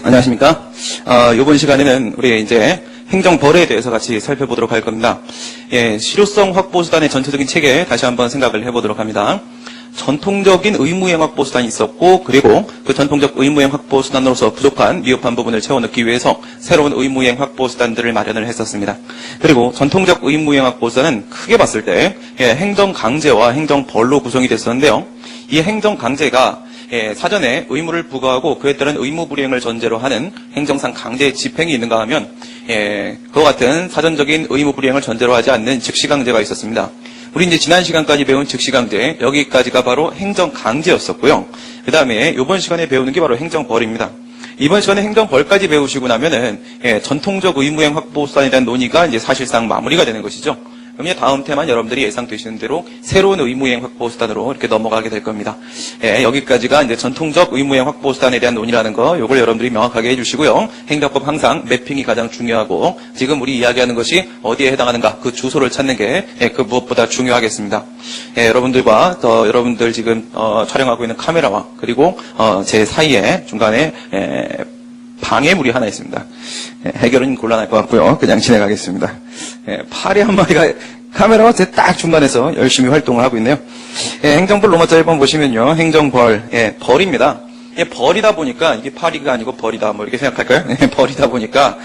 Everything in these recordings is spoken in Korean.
안녕하십니까. 이번 시간에는 우리 이제 행정벌에 대해서 같이 살펴보도록 할 겁니다. 실효성 확보 수단의 전체적인 체계 다시 한번 생각을 해보도록 합니다. 전통적인 의무이행 확보 수단이 있었고, 그리고 그 전통적 의무이행 확보 수단으로서 부족한 미흡한 부분을 채워 넣기 위해서 새로운 의무이행 확보 수단들을 마련을 했었습니다. 그리고 전통적 의무이행 확보 수단은 크게 봤을 때 행정강제와 행정벌로 구성이 됐었는데요. 이 행정강제가 사전에 의무를 부과하고 그에 따른 의무 불이행을 전제로 하는 행정상 강제 집행이 있는가 하면 그와 같은 사전적인 의무 불이행을 전제로 하지 않는 즉시강제가 있었습니다. 우리 이제 지난 시간까지 배운 즉시강제, 여기까지가 바로 행정강제였었고요. 그 다음에 이번 시간에 배우는 게 바로 행정벌입니다. 이번 시간에 행정벌까지 배우시고 나면은 전통적 의무행 확보 수단에 대한 논의가 이제 사실상 마무리가 되는 것이죠. 그럼 이제 다음 테마는 여러분들이 예상되시는 대로 새로운 의무이행 확보 수단으로 이렇게 넘어가게 될 겁니다. 여기까지가 이제 전통적 의무이행 확보 수단에 대한 논의라는 거, 요걸 여러분들이 명확하게 해주시고요. 행정법 항상 매핑이 가장 중요하고, 지금 우리 이야기하는 것이 어디에 해당하는가, 그 주소를 찾는 게 그 무엇보다 중요하겠습니다. 여러분들과 여러분들 지금 촬영하고 있는 카메라와 그리고 제 사이에 중간에 방해물이 하나 있습니다. 해결은 곤란할 것 같고요. 그냥 진행하겠습니다. 파리 한 마리가 카메라와 제 딱 중간에서 열심히 활동을 하고 있네요. 행정벌 로마자 1번 보시면요. 행정벌, 벌입니다. 벌이다 보니까, 이게 파리가 아니고 벌이다, 뭐 이렇게 생각할까요? 벌이다 보니까,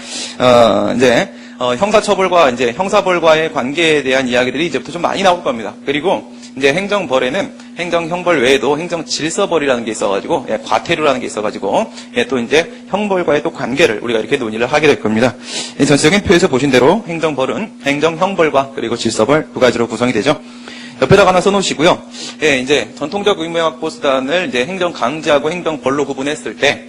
이제, 형사처벌과 이제 형사벌과의 관계에 대한 이야기들이 이제부터 좀 많이 나올 겁니다. 그리고 이제 행정벌에는 행정형벌 외에도 행정질서벌이라는 게 있어가지고, 과태료라는 게 있어가지고, 또 이제 형벌과의 또 관계를 우리가 이렇게 논의를 하게 될 겁니다. 전체적인 표에서 보신 대로 행정벌은 행정형벌과 그리고 질서벌 두 가지로 구성이 되죠. 옆에다가 하나 써놓으시고요. 이제 전통적 의무행 확보 수단을 이제 행정강제하고 행정벌로 구분했을 때,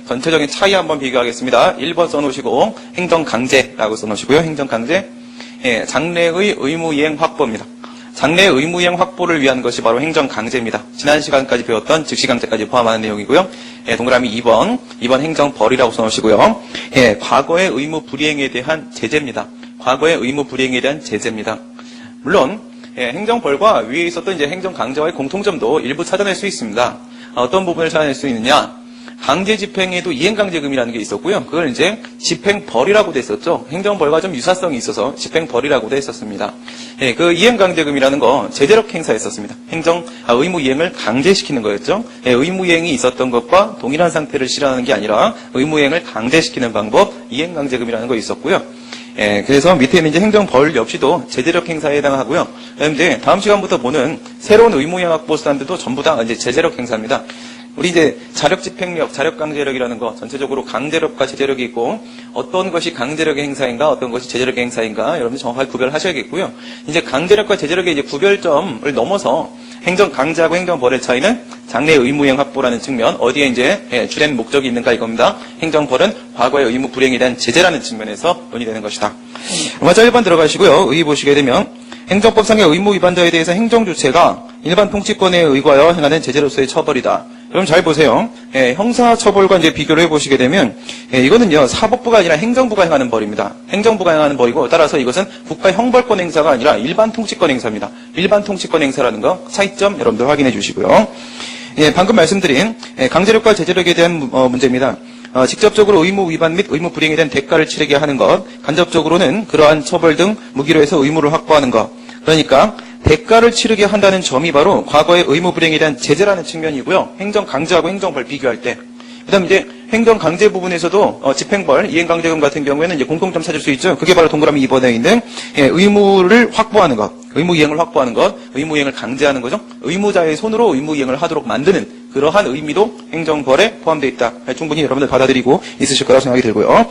전체적인 차이 한번 비교하겠습니다. 1번 써놓으시고, 행정강제라고 써놓으시고요. 행정강제, 장래의 의무이행 확보입니다. 장래의 의무이행 확보를 위한 것이 바로 행정강제입니다. 지난 시간까지 배웠던 즉시강제까지 포함하는 내용이고요. 동그라미 2번 행정벌이라고 써놓으시고요. 과거의 의무 불이행에 대한 제재입니다. 과거의 의무 불이행에 대한 제재입니다. 물론 행정벌과 위에 있었던 이제 행정강제와의 공통점도 일부 찾아낼 수 있습니다. 어떤 부분을 찾아낼 수 있느냐? 강제 집행에도 이행강제금이라는 게 있었고요. 그걸 이제 집행벌이라고 됐었죠. 행정벌과 좀 유사성이 있어서 집행벌이라고 됐었습니다. 그 이행강제금이라는 거 제재력 행사였었습니다. 의무 이행을 강제시키는 거였죠. 의무 이행이 있었던 것과 동일한 상태를 실현하는 게 아니라 의무 이행을 강제시키는 방법, 이행강제금이라는 거 있었고요. 그래서 밑에 있는 이제 행정벌 역시도 제재력 행사에 해당하고요. 그런데 다음 시간부터 보는 새로운 의무이행 확보 수단들도 전부 다 이제 제재력 행사입니다. 우리 이제 자력 집행력, 자력 강제력이라는 거 전체적으로 강제력과 제재력이 있고 어떤 것이 강제력의 행사인가, 어떤 것이 제재력의 행사인가 여러분들 정확하게 구별하셔야겠고요. 이제 강제력과 제재력의 이제 구별점을 넘어서 행정 강제하고 행정벌의 차이는 장래 의무이행 확보라는 측면, 어디에 이제 주된 목적이 있는가 이겁니다. 행정벌은 과거의 의무 불이행에 대한 제재라는 측면에서 논의되는 것이다. 로마자 1번 들어가시고요. 의 보시게 되면 행정법상의 의무 위반자에 대해서 행정조치가 일반 통치권에 의거하여 행하는 제재로서의 처벌이다. 그럼 잘 보세요. 형사처벌과 이제 비교를 해보시게 되면, 이거는요, 사법부가 아니라 행정부가 행하는 벌입니다. 행정부가 행하는 벌이고, 따라서 이것은 국가 형벌권 행사가 아니라 일반 통치권 행사입니다. 일반 통치권 행사라는 거, 차이점 여러분들 확인해 주시고요. 방금 말씀드린 강제력과 제재력에 대한 문제입니다. 직접적으로 의무 위반 및 의무 불이행에 대한 대가를 치르게 하는 것, 간접적으로는 그러한 처벌 등 무기로 해서 의무를 확보하는 것. 그러니까 대가를 치르게 한다는 점이 바로 과거의 의무 불이행에 대한 제재라는 측면이고요. 행정 강제하고 행정벌 비교할 때. 그다음 이제 행정 강제 부분에서도 집행벌, 이행강제금 같은 경우에는 이제 공통점 찾을 수 있죠. 그게 바로 동그라미 2번에 있는 의무를 확보하는 것, 의무 이행을 확보하는 것, 의무 이행을 강제하는 거죠. 의무자의 손으로 의무 이행을 하도록 만드는 그러한 의미도 행정벌에 포함되어 있다. 충분히 여러분들 받아들이고 있으실 거라고 생각이 들고요.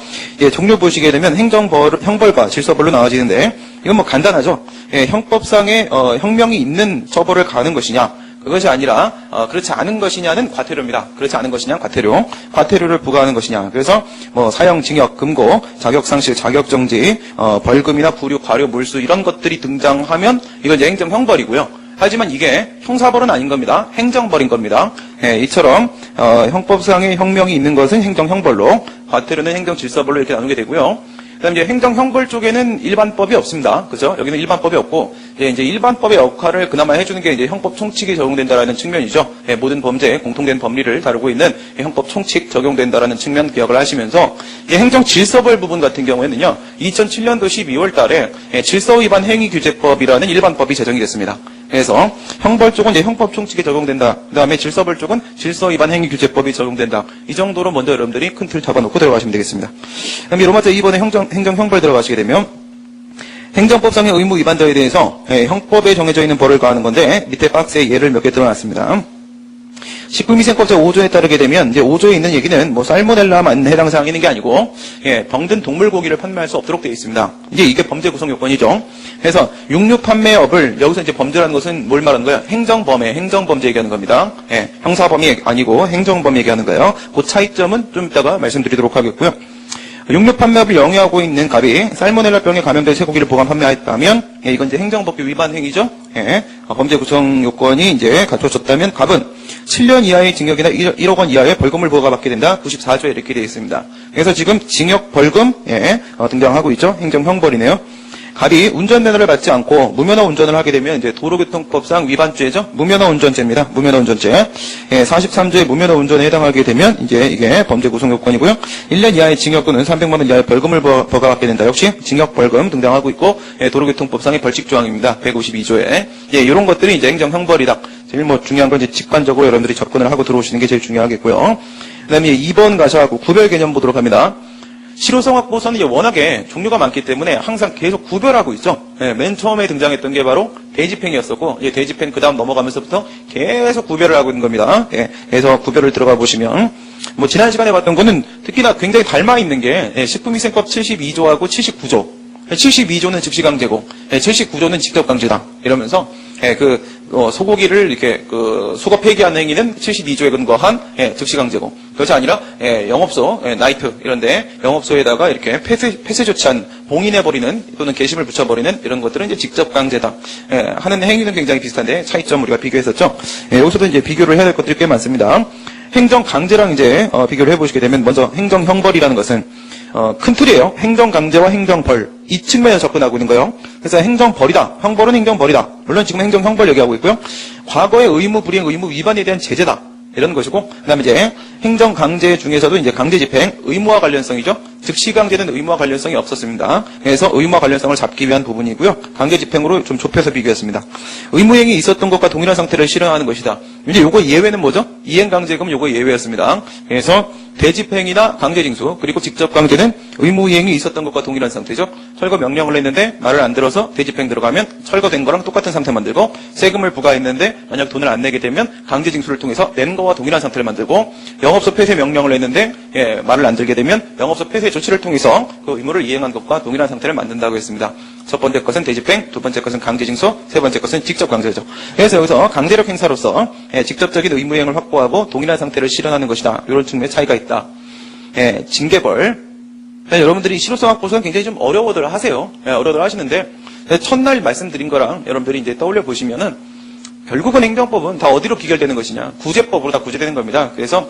종류 보시게 되면 행정벌, 형벌과 질서벌로 나눠지는데 이건 뭐 간단하죠. 형법상의 형명이 있는 처벌을 가하는 것이냐, 그것이 아니라 그렇지 않은 것이냐는 과태료입니다. 그렇지 않은 것이냐 과태료, 과태료를 부과하는 것이냐. 그래서 뭐 사형, 징역, 금고, 자격상실, 자격정지, 벌금이나 부류, 과료, 물수 이런 것들이 등장하면 이건 이제 행정형벌이고요. 하지만 이게 형사벌은 아닌 겁니다. 행정벌인 겁니다. 이처럼 형법상의 형명이 있는 것은 행정형벌로, 과태료는 행정질서벌로 이렇게 나누게 되고요. 그다음 이제 행정형벌 쪽에는 일반법이 없습니다. 그죠? 여기는 일반법이 없고, 이제 일반법의 역할을 그나마 해주는 게 이제 형법 총칙이 적용된다라는 측면이죠. 예, 모든 범죄에 공통된 법리를 다루고 있는 형법 총칙 적용된다라는 측면 기억을 하시면서, 행정 질서벌 부분 같은 경우에는요, 2007년도 12월 달에 질서 위반 행위 규제법이라는 일반법이 제정이 됐습니다. 그래서 형벌 쪽은 이제 형법 총칙에 적용된다. 그다음에 질서벌 쪽은 질서 위반 행위 규제법이 적용된다. 이 정도로 먼저 여러분들이 큰 틀 잡아놓고 들어가시면 되겠습니다. 그다음에 로마자 2번에 행정 형벌 들어가시게 되면 행정법상의 의무 위반자에 대해서 형법에 정해져 있는 벌을 가하는 건데 밑에 박스에 예를 몇 개 들어놨습니다. 식품위생법제 5조에 따르게 되면 이제 5조에 있는 얘기는 뭐 살모넬라만 해당 사항이 있는 게 아니고 병든 동물 고기를 판매할 수 없도록 되어 있습니다. 이제 이게 범죄 구성 요건이죠. 그래서 육류 판매업을 여기서 이제 범죄라는 것은 뭘 말하는 거예요? 행정범죄, 행정범죄 얘기하는 겁니다. 형사범위 아니고 행정범죄 얘기하는 거예요. 그 차이점은 좀 이따가 말씀드리도록 하겠고요. 육류 판매업을 영위하고 있는 갑이 살모넬라병에 감염된 쇠고기를 보관 판매했다면 이건 이제 행정법규 위반 행위죠. 범죄 구성 요건이 이제 갖춰졌다면 갑은 7년 이하의 징역이나 1억 원 이하의 벌금을 부과받게 된다. 94조에 이렇게 되어 있습니다. 그래서 지금 징역, 벌금 등장하고 있죠. 행정형벌이네요. 갑이 운전면허를 받지 않고 무면허 운전을 하게 되면 이제 도로교통법상 위반죄죠. 무면허 운전죄입니다. 무면허 운전죄. 43조의 무면허 운전에 해당하게 되면 이제 이게 범죄 구성 요건이고요. 1년 이하의 징역 또는 300만 원 이하의 벌금을 부과받게 된다. 역시 징역, 벌금 등장하고 있고 도로교통법상의 벌칙 조항입니다. 152조에. 이런 것들이 이제 행정형벌이다. 제일 뭐 중요한 건 이제 직관적으로 여러분들이 접근을 하고 들어오시는 게 제일 중요하겠고요. 그다음에 2번 가셔갖고 구별 개념 보도록 합니다. 실효성 확보서는 이제 워낙에 종류가 많기 때문에 항상 계속 구별하고 있죠. 맨 처음에 등장했던 게 바로 대집행이었었고, 대집행 그 다음 넘어가면서부터 계속 구별을 하고 있는 겁니다. 그래서 구별을 들어가 보시면, 뭐 지난 시간에 봤던 거는 특히나 굉장히 닮아 있는 게 식품위생법 72조하고 79조. 72조는 즉시강제고, 79조는 직접강제다. 이러면서 소고기를 이렇게 수거 폐기하는 행위는 72조에 근거한 즉시강제고, 그것이 아니라 영업소, 나이트 이런데 영업소에다가 이렇게 폐쇄 조치한 봉인해버리는 또는 게심을 붙여버리는 이런 것들은 이제 직접강제다. 하는 행위는 굉장히 비슷한데 차이점 우리가 비교했었죠. 여기서도 이제 비교를 해야 될 것들이 꽤 많습니다. 행정강제랑 이제 비교를 해보시게 되면 먼저 행정형벌이라는 것은 큰 틀이에요. 행정강제와 행정벌. 이 측면에서 접근하고 있는 거예요. 그래서 행정벌이다. 형벌은 행정벌이다. 물론 지금 행정형벌 얘기하고 있고요. 과거의 의무 불이행, 의무 위반에 대한 제재다. 이런 것이고, 그 다음에 이제 행정강제 중에서도 이제 강제집행, 의무와 관련성이죠. 즉시강제는 의무와 관련성이 없었습니다. 그래서 의무와 관련성을 잡기 위한 부분이고요. 강제집행으로 좀 좁혀서 비교했습니다. 의무행위 있었던 것과 동일한 상태를 실현하는 것이다. 이제 요거 예외는 뭐죠? 이행강제금 요거 예외였습니다. 그래서 대집행이나 강제징수, 그리고 직접강제는 의무이행이 있었던 것과 동일한 상태죠. 철거 명령을 했는데 말을 안 들어서 대집행 들어가면 철거된 거랑 똑같은 상태 만들고, 세금을 부과했는데 만약 돈을 안 내게 되면 강제징수를 통해서 낸 거와 동일한 상태를 만들고, 영업소 폐쇄 명령을 했는데 말을 안 들게 되면 영업소 폐쇄 조치를 통해서 그 의무를 이행한 것과 동일한 상태를 만든다고 했습니다. 첫 번째 것은 대집행, 두 번째 것은 강제징수, 세 번째 것은 직접강제죠. 그래서 여기서 강제력 행사로서 직접적인 의무이행을 확보하고 동일한 상태를 실현하는 것이다. 이런 측면의 차이가 있다. 징계벌. 여러분들이 실효성 확보서는 굉장히 좀 어려워들 하세요. 어려워들 하시는데 첫날 말씀드린 거랑 여러분들이 이제 떠올려 보시면은 결국은 행정법은 다 어디로 비결되는 것이냐? 구제법으로 다 구제되는 겁니다. 그래서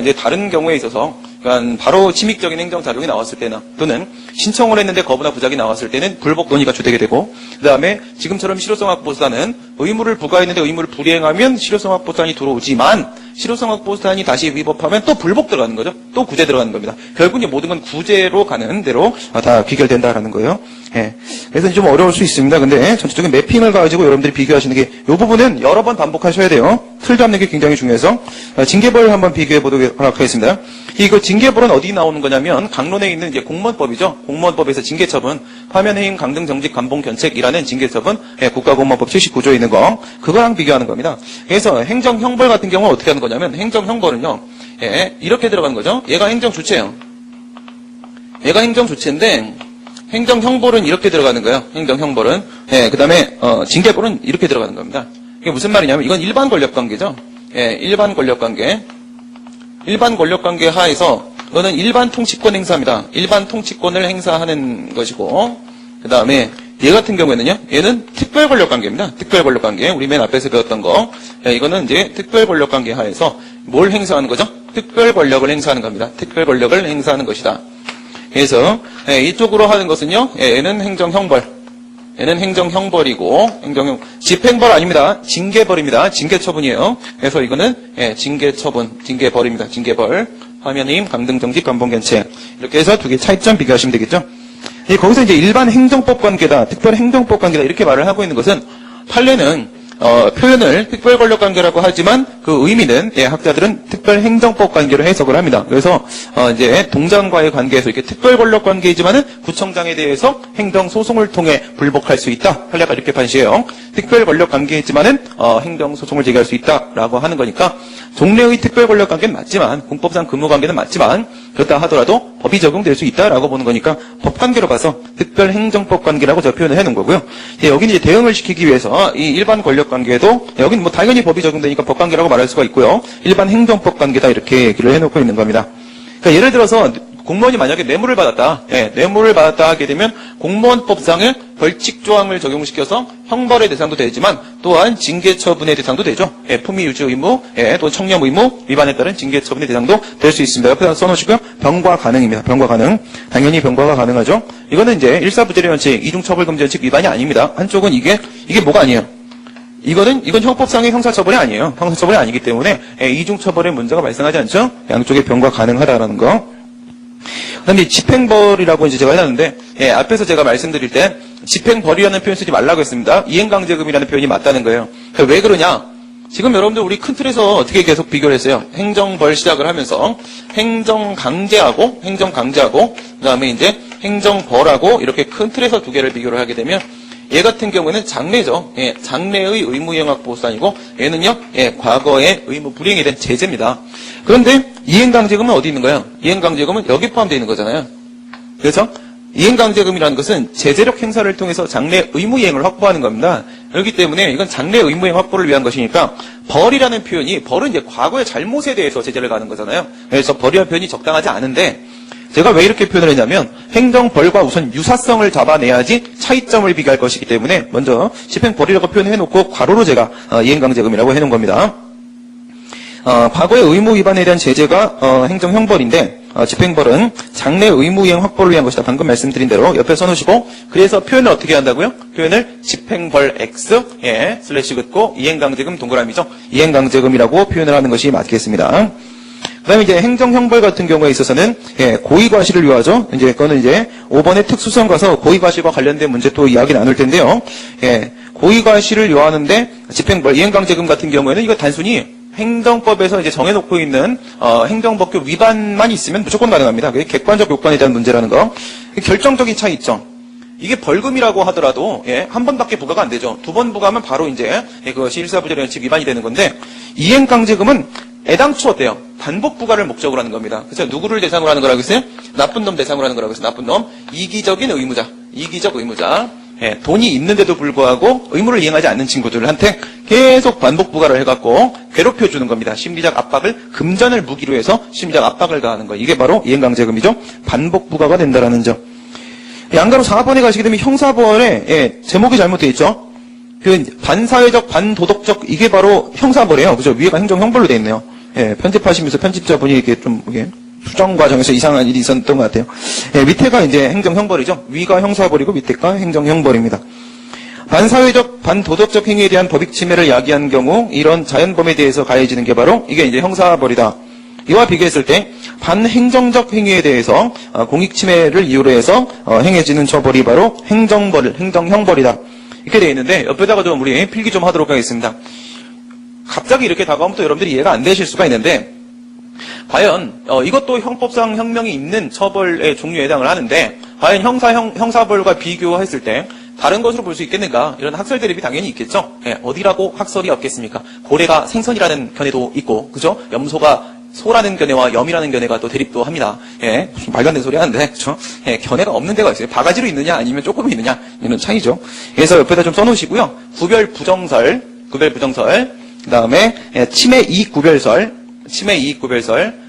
이제 다른 경우에 있어서 그러니까 바로 침익적인 행정작용이 나왔을 때나 또는 신청을 했는데 거부나 부작이 나왔을 때는 불복 논의가 주되게 되고, 그다음에 지금처럼 실효성 확보수단은 의무를 부과했는데 의무를 불이행하면 실효성 확보수단이 들어오지만 실효성 확보수단이 다시 위법하면 또 불복 들어가는 거죠. 또 구제 들어가는 겁니다. 결국 모든 건 구제로 가는 대로 다 비결된다라는 거예요. 그래서 좀 어려울 수 있습니다. 근데 전체적인 매핑을 가지고 여러분들이 비교하시는 게 이 부분은 여러 번 반복하셔야 돼요. 틀 잡는 게 굉장히 중요해서 징계벌 한번 비교해 보도록 하겠습니다. 이거 징계벌은 어디 나오는 거냐면 강론에 있는 이제 공무원법이죠. 공무원법에서 징계처분, 파면해임, 강등, 정직, 감봉, 견책이라는 징계처분, 국가공무원법 79조에 있는 거, 그거랑 비교하는 겁니다. 그래서 행정형벌 같은 경우는 어떻게 하는 거냐면 행정형벌은요, 이렇게 들어가는 거죠. 얘가 행정주체예요. 얘가 행정주체인데 행정형벌은 이렇게 들어가는 거예요. 행정형벌은. 그 다음에 징계벌은 이렇게 들어가는 겁니다. 이게 무슨 말이냐면 이건 일반 권력관계죠. 일반 권력관계. 일반 권력관계 하에서 이거는 일반 통치권 행사입니다. 일반 통치권을 행사하는 것이고, 그 다음에 얘 같은 경우에는요, 얘는 특별 권력관계입니다. 특별 권력관계. 우리 맨 앞에서 배웠던 거. 이거는 이제 특별 권력관계 하에서 뭘 행사하는 거죠? 특별 권력을 행사하는 겁니다. 특별 권력을 행사하는 것이다. 그래서 이쪽으로 하는 것은요, 얘는 행정형벌. 얘는 행정형벌이고, 집행벌 아닙니다. 징계벌입니다. 징계처분이에요. 그래서 이거는, 징계처분, 징계벌입니다. 징계벌. 화면임, 강등정지, 감봉견책. 이렇게 해서 두 개 차이점 비교하시면 되겠죠. 거기서 이제 일반 행정법 관계다, 특별 행정법 관계다, 이렇게 말을 하고 있는 것은, 판례는 표현을 특별 권력 관계라고 하지만 그 의미는 학자들은 특별 행정법 관계로 해석을 합니다. 그래서 이제 동장과의 관계에서 이렇게 특별 권력 관계이지만은 구청장에 대해서 행정 소송을 통해 불복할 수 있다. 판례가 이렇게 판시해요. 특별 권력 관계이지만은 행정 소송을 제기할 수 있다라고 하는 거니까 종래의 특별 권력 관계는 맞지만 공법상 근무 관계는 맞지만 그렇다 하더라도 법이 적용될 수 있다라고 보는 거니까 법 관계로 봐서 특별 행정법 관계라고 제가 표현을 해놓은 거고요. 여기는 이제 대응을 시키기 위해서 이 일반 권력 관계도 여기는 뭐 당연히 법이 적용되니까 법 관계라고 말할 수가 있고요. 일반 행정법 관계다 이렇게 얘기를 해놓고 있는 겁니다. 그러니까 예를 들어서 공무원이 만약에 뇌물을 받았다, 뇌물을 받았다 하게 되면 공무원법상의 벌칙 조항을 적용시켜서 형벌의 대상도 되지만 또한 징계 처분의 대상도 되죠. 품위 유지 의무, 또 청렴 의무 위반에 따른 징계 처분의 대상도 될 수 있습니다. 옆에다 써놓으시고요. 병과 가능입니다. 병과 가능. 당연히 병과가 가능하죠. 이거는 이제 일사부재료 원칙, 이중처벌금지 원칙 위반이 아닙니다. 한쪽은 이게 뭐가 아니에요. 이건 형법상의 형사처벌이 아니에요. 형사처벌이 아니기 때문에 이중처벌의 문제가 발생하지 않죠. 양쪽의 병과 가능하다라는 거. 그다음에 집행벌이라고 이제 제가 해놨는데, 앞에서 제가 말씀드릴 때 집행벌이라는 표현 쓰지 말라고 했습니다. 이행강제금이라는 표현이 맞다는 거예요. 그러니까 왜 그러냐? 지금 여러분들 우리 큰 틀에서 어떻게 계속 비교를 했어요? 행정벌 시작을 하면서 행정강제하고 그다음에 이제 행정벌하고 이렇게 큰 틀에서 두 개를 비교를 하게 되면 얘 같은 경우는 장래죠. 장래의 의무이행확보수단이고 얘는요, 과거의 의무 불이행에 대한 제재입니다. 그런데 이행강제금은 어디 있는 거예요? 이행강제금은 여기 포함되어 있는 거잖아요. 그래서 이행강제금이라는 것은 제재력 행사를 통해서 장래 의무이행을 확보하는 겁니다. 그렇기 때문에 이건 장래 의무이행 확보를 위한 것이니까 벌이라는 표현이, 벌은 이제 과거의 잘못에 대해서 제재를 가는 거잖아요. 그래서 벌이라는 표현이 적당하지 않은데 제가 왜 이렇게 표현을 했냐면 행정벌과 우선 유사성을 잡아내야지 차이점을 비교할 것이기 때문에 먼저 집행벌이라고 표현해놓고 괄호로 제가 이행강제금이라고 해놓은 겁니다. 과거의 의무 위반에 대한 제재가 행정형벌인데 집행벌은 장래 의무이행 확보를 위한 것이다. 방금 말씀드린 대로 옆에 써놓으시고 그래서 표현을 어떻게 한다고요? 표현을 집행벌 X 슬래시 긋고 이행강제금 동그라미죠. 이행강제금이라고 표현을 하는 것이 맞겠습니다. 그 다음에 이제 행정형벌 같은 경우에 있어서는, 고의과실을 요하죠. 이제, 그거는 이제, 5번의 특수성 가서 고의과실과 관련된 문제 또 이야기 나눌 텐데요. 고의과실을 요하는데, 집행벌, 이행강제금 같은 경우에는 이거 단순히 행정법에서 이제 정해놓고 있는, 행정법규 위반만 있으면 무조건 가능합니다. 그게 객관적 요건에 대한 문제라는 거. 결정적인 차이점. 이게 벌금이라고 하더라도, 한 번밖에 부과가 안 되죠. 두 번 부과하면 바로 이제, 그것이 일사부재료 원칙 위반이 되는 건데, 이행강제금은 애당초 어때요? 반복 부과를 목적으로 하는 겁니다. 그래서 누구를 대상으로 하는 거라고 했어요? 나쁜 놈 대상으로 하는 거라고 했어요. 나쁜 놈. 이기적인 의무자. 이기적 의무자. 돈이 있는데도 불구하고 의무를 이행하지 않는 친구들한테 계속 반복 부과를 해갖고 괴롭혀주는 겁니다. 심리적 압박을, 금전을 무기로 해서 심리적 압박을 가하는 거. 이게 바로 이행강제금이죠. 반복 부과가 된다라는 점. 양가로 4번에 가시게 되면 형사벌에 제목이 잘못되어 있죠. 그 반사회적, 반도덕적 이게 바로 형사벌이에요. 그죠? 위에가 행정형벌로 되어 있네요. 편집하시면서 편집자분이 이렇게 좀 수정 과정에서 이상한 일이 있었던 것 같아요. 밑에가 이제 행정형벌이죠. 위가 형사벌이고 밑에가 행정형벌입니다. 반사회적, 반도덕적 행위에 대한 법익 침해를 야기한 경우 이런 자연범에 대해서 가해지는 게 바로 이게 이제 형사벌이다. 이와 비교했을 때 반행정적 행위에 대해서 공익 침해를 이유로 해서 행해지는 처벌이 바로 행정형벌이다. 이렇게 되어 있는데 옆에다가 좀 우리 필기 좀 하도록 하겠습니다. 갑자기 이렇게 다가오면 또 여러분들이 이해가 안 되실 수가 있는데 과연 이것도 형법상 형명이 있는 처벌의 종류에 해당을 하는데 과연 형사벌과 비교했을 때 다른 것으로 볼 수 있겠는가? 이런 학설 대립이 당연히 있겠죠. 어디라고 학설이 없겠습니까? 고래가 생선이라는 견해도 있고, 그죠? 염소가 소라는 견해와 염이라는 견해가 또 대립도 합니다. 무슨 말도 안 되는 소리 하는데, 그죠? 견해가 없는 데가 있어요. 바가지로 있느냐, 아니면 조금 있느냐, 이런 차이죠. 그래서 옆에다 좀 써놓으시고요. 구별 부정설, 그 다음에 침해 이익 구별설,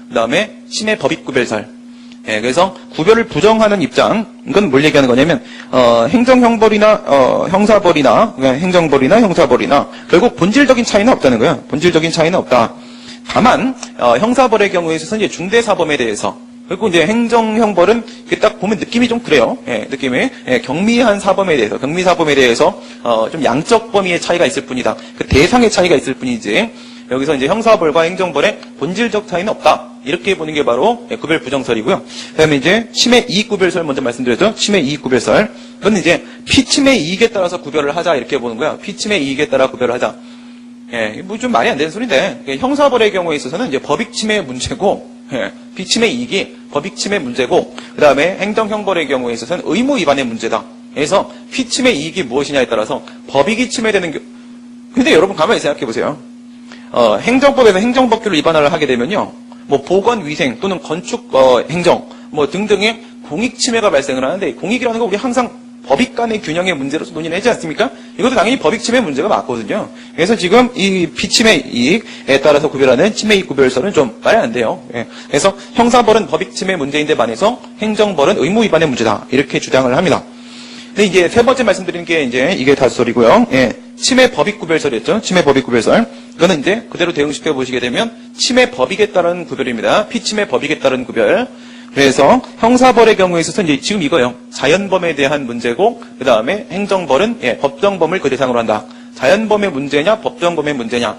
그 다음에 침해 법익 구별설. 그래서 구별을 부정하는 입장, 이건 뭘 얘기하는 거냐면, 행정형벌이나, 형사벌이나, 행정벌이나 형사벌이나, 결국 본질적인 차이는 없다는 거예요. 본질적인 차이는 없다. 다만, 형사벌의 경우에 있어서는 이제 중대사범에 대해서, 그리고 이제 행정형벌은 이렇게 딱 보면 느낌이 좀 그래요. 예, 느낌이. 예, 경미한 사범에 대해서, 좀 양적 범위의 차이가 있을 뿐이다. 그 대상의 차이가 있을 뿐이지, 여기서 이제 형사벌과 행정벌의 본질적 차이는 없다. 이렇게 보는 게 바로 구별 부정설이고요. 그 다음에 이제 침해 이익 구별설 먼저 말씀드렸죠. 침해 이익 구별설. 그건 이제 피침해 이익에 따라서 구별을 하자. 이렇게 보는 거야. 피침해 이익에 따라 구별을 하자. 예, 뭐 좀 말이 안 되는 소리인데, 형사벌의 경우에 있어서는 이제 법익 침해 문제고, 예, 비침해 이익이 법익 침해 문제고, 그 다음에 행정형벌의 경우에 있어서는 의무 위반의 문제다. 그래서 피침해 이익이 무엇이냐에 따라서 법익이 침해되는 근데 여러분 가만히 생각해 보세요. 행정법에서 행정법규를 위반을 하게 되면요, 뭐 보건위생 또는 건축 행정 뭐 등등의 공익 침해가 발생을 하는데, 공익이라는 거 우리 항상 법익 간의 균형의 문제로서 논의를 하지 않습니까? 이것도 당연히 법익 침해 문제가 맞거든요. 그래서 지금 이 피침해 이익에 따라서 구별하는 침해 이익 구별설은 좀 말이 안 돼요. 예. 그래서 형사벌은 법익 침해 문제인데 반해서 행정벌은 의무 위반의 문제다. 이렇게 주장을 합니다. 근데 이제 세 번째 말씀드린 게 이제 이게 다수설이고요. 예. 침해 법익 구별설이었죠. 침해 법익 구별설. 이거는 이제 그대로 대응시켜 보시게 되면 침해 법익에 따른 구별입니다. 피침해 법익에 따른 구별. 그래서 형사벌의 경우에 있어서 이제 지금 이거예요. 자연범에 대한 문제고, 그 다음에 행정벌은 법정범을 그 대상으로 한다. 자연범의 문제냐, 법정범의 문제냐.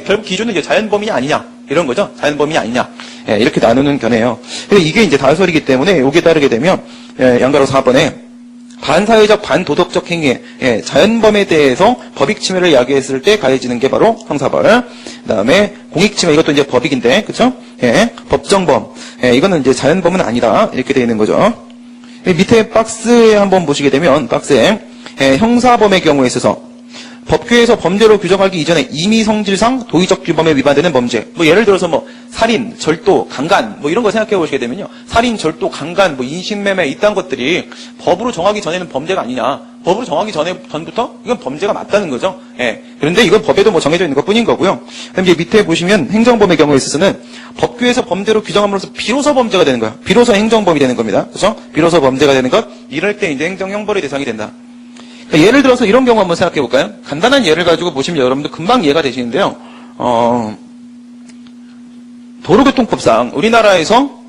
결국 기준은 이제 자연범이냐 아니냐 이런 거죠. 자연범이 아니냐. 이렇게 나누는 견해예요. 이게 이제 다수설이기 때문에 여기에 따르게 되면 양가로 4번에 반사회적, 반도덕적 행위에 자연범에 대해서 법익 침해를 야기했을 때 가해지는 게 바로 형사벌. 그다음에 공익 침해, 이것도 이제 법익인데, 그렇죠? 법정범. 이거는 이제 자연범은 아니다. 이렇게 되어 있는 거죠. 밑에 박스에 한번 보시게 되면 박스에 형사범의 경우에 있어서 법규에서 범죄로 규정하기 이전에 이미 성질상 도의적 규범에 위반되는 범죄. 뭐 예를 들어서 뭐 살인, 절도, 강간 뭐 이런 거 생각해 보시게 되면요. 살인, 절도, 강간, 뭐 인신매매 이딴 것들이 법으로 정하기 전에는 범죄가 아니냐. 법으로 정하기 전부터 이건 범죄가 맞다는 거죠. 그런데 이건 법에도 뭐 정해져 있는 것뿐인 거고요. 그다음 이제 밑에 보시면 행정범의 경우에 있어서는 법규에서 범죄로 규정함으로써 비로소 범죄가 되는 거야. 비로소 행정범이 되는 겁니다. 그렇죠? 비로소 범죄가 되는 것. 이럴 때 이제 행정형벌의 대상이 된다. 그러니까 예를 들어서 이런 경우 한번 생각해 볼까요? 간단한 예를 가지고 보시면 여러분들 금방 이해가 되시는데요. 도로교통법상 우리나라에서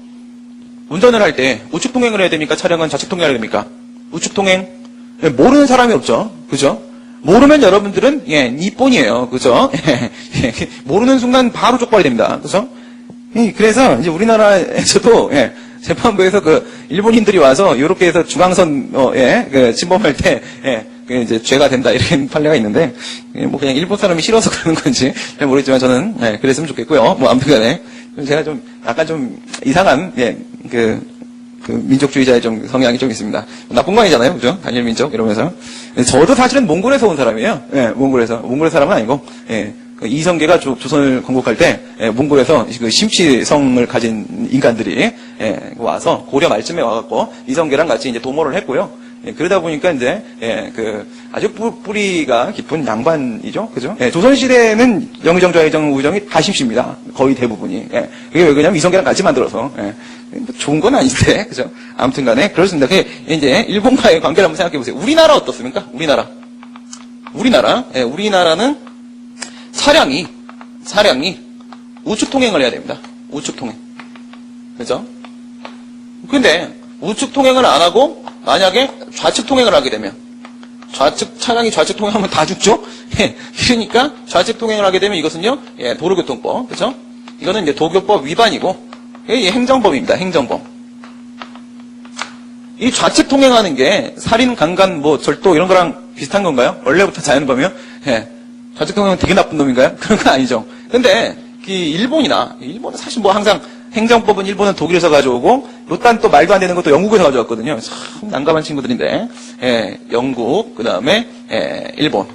운전을 할 때 우측통행을 해야 됩니까? 차량은 좌측통행을 해야 됩니까? 우측통행. 모르는 사람이 없죠. 그죠? 모르면 여러분들은 이뿐이에요. 그죠? 모르는 순간 바로 쪽발이 됩니다. 그죠? 그래서 이제 우리나라에서도 재판부에서 그 일본인들이 와서 이렇게 해서 중앙선 침범할 때 이제 죄가 된다 이런 판례가 있는데, 뭐 그냥 일본 사람이 싫어서 그러는 건지 잘 모르겠지만 저는 그랬으면 좋겠고요. 뭐 아무튼간에 제가 좀 약간 좀 이상한 그 민족주의자의 좀 성향이 좀 있습니다. 나쁜 거 아니잖아요, 그죠? 단일 민족 이러면서. 저도 사실은 몽골에서 온 사람이에요. 몽골 사람은 아니고. 이성계가 조선을 건국할 때 몽골에서 그 심취성을 가진 인간들이 와서 고려 말쯤에 와갖고 이성계랑 같이 이제 도모를 했고요. 그러다 보니까 이제 그 아주 뿌리가 깊은 양반이죠, 그죠? 조선 시대에는 영의정, 우정이 다 심취입니다. 거의 대부분이. 그게 왜 그러냐면 이성계랑 같이 만들어서. 뭐 좋은 건 아닌데, 그죠? 아무튼간에 그렇습니다. 그게 이제 일본과의 관계를 한번 생각해 보세요. 우리나라 어떻습니까? 우리나라는 차량이 우측 통행을 해야 됩니다. 우측 통행. 그죠? 근데 우측 통행을 안 하고 만약에 좌측 통행을 하게 되면 차량이 좌측 통행하면 다 죽죠? 그러니까 좌측 통행을 하게 되면 이것은요, 도로교통법. 그죠? 이거는 이제 도교법 위반이고, 행정범입니다. 행정범. 이 좌측 통행하는 게 살인, 강간, 뭐 절도 이런 거랑 비슷한 건가요? 원래부터 자연범이요? 좌측 통행은 되게 나쁜 놈인가요? 그런 건 아니죠. 근데 일본은 사실 뭐 항상 행정법은 일본은 독일에서 가져오고, 요딴 또 말도 안 되는 것도 영국에서 가져왔거든요. 참 난감한 친구들인데, 영국, 그 다음에 일본.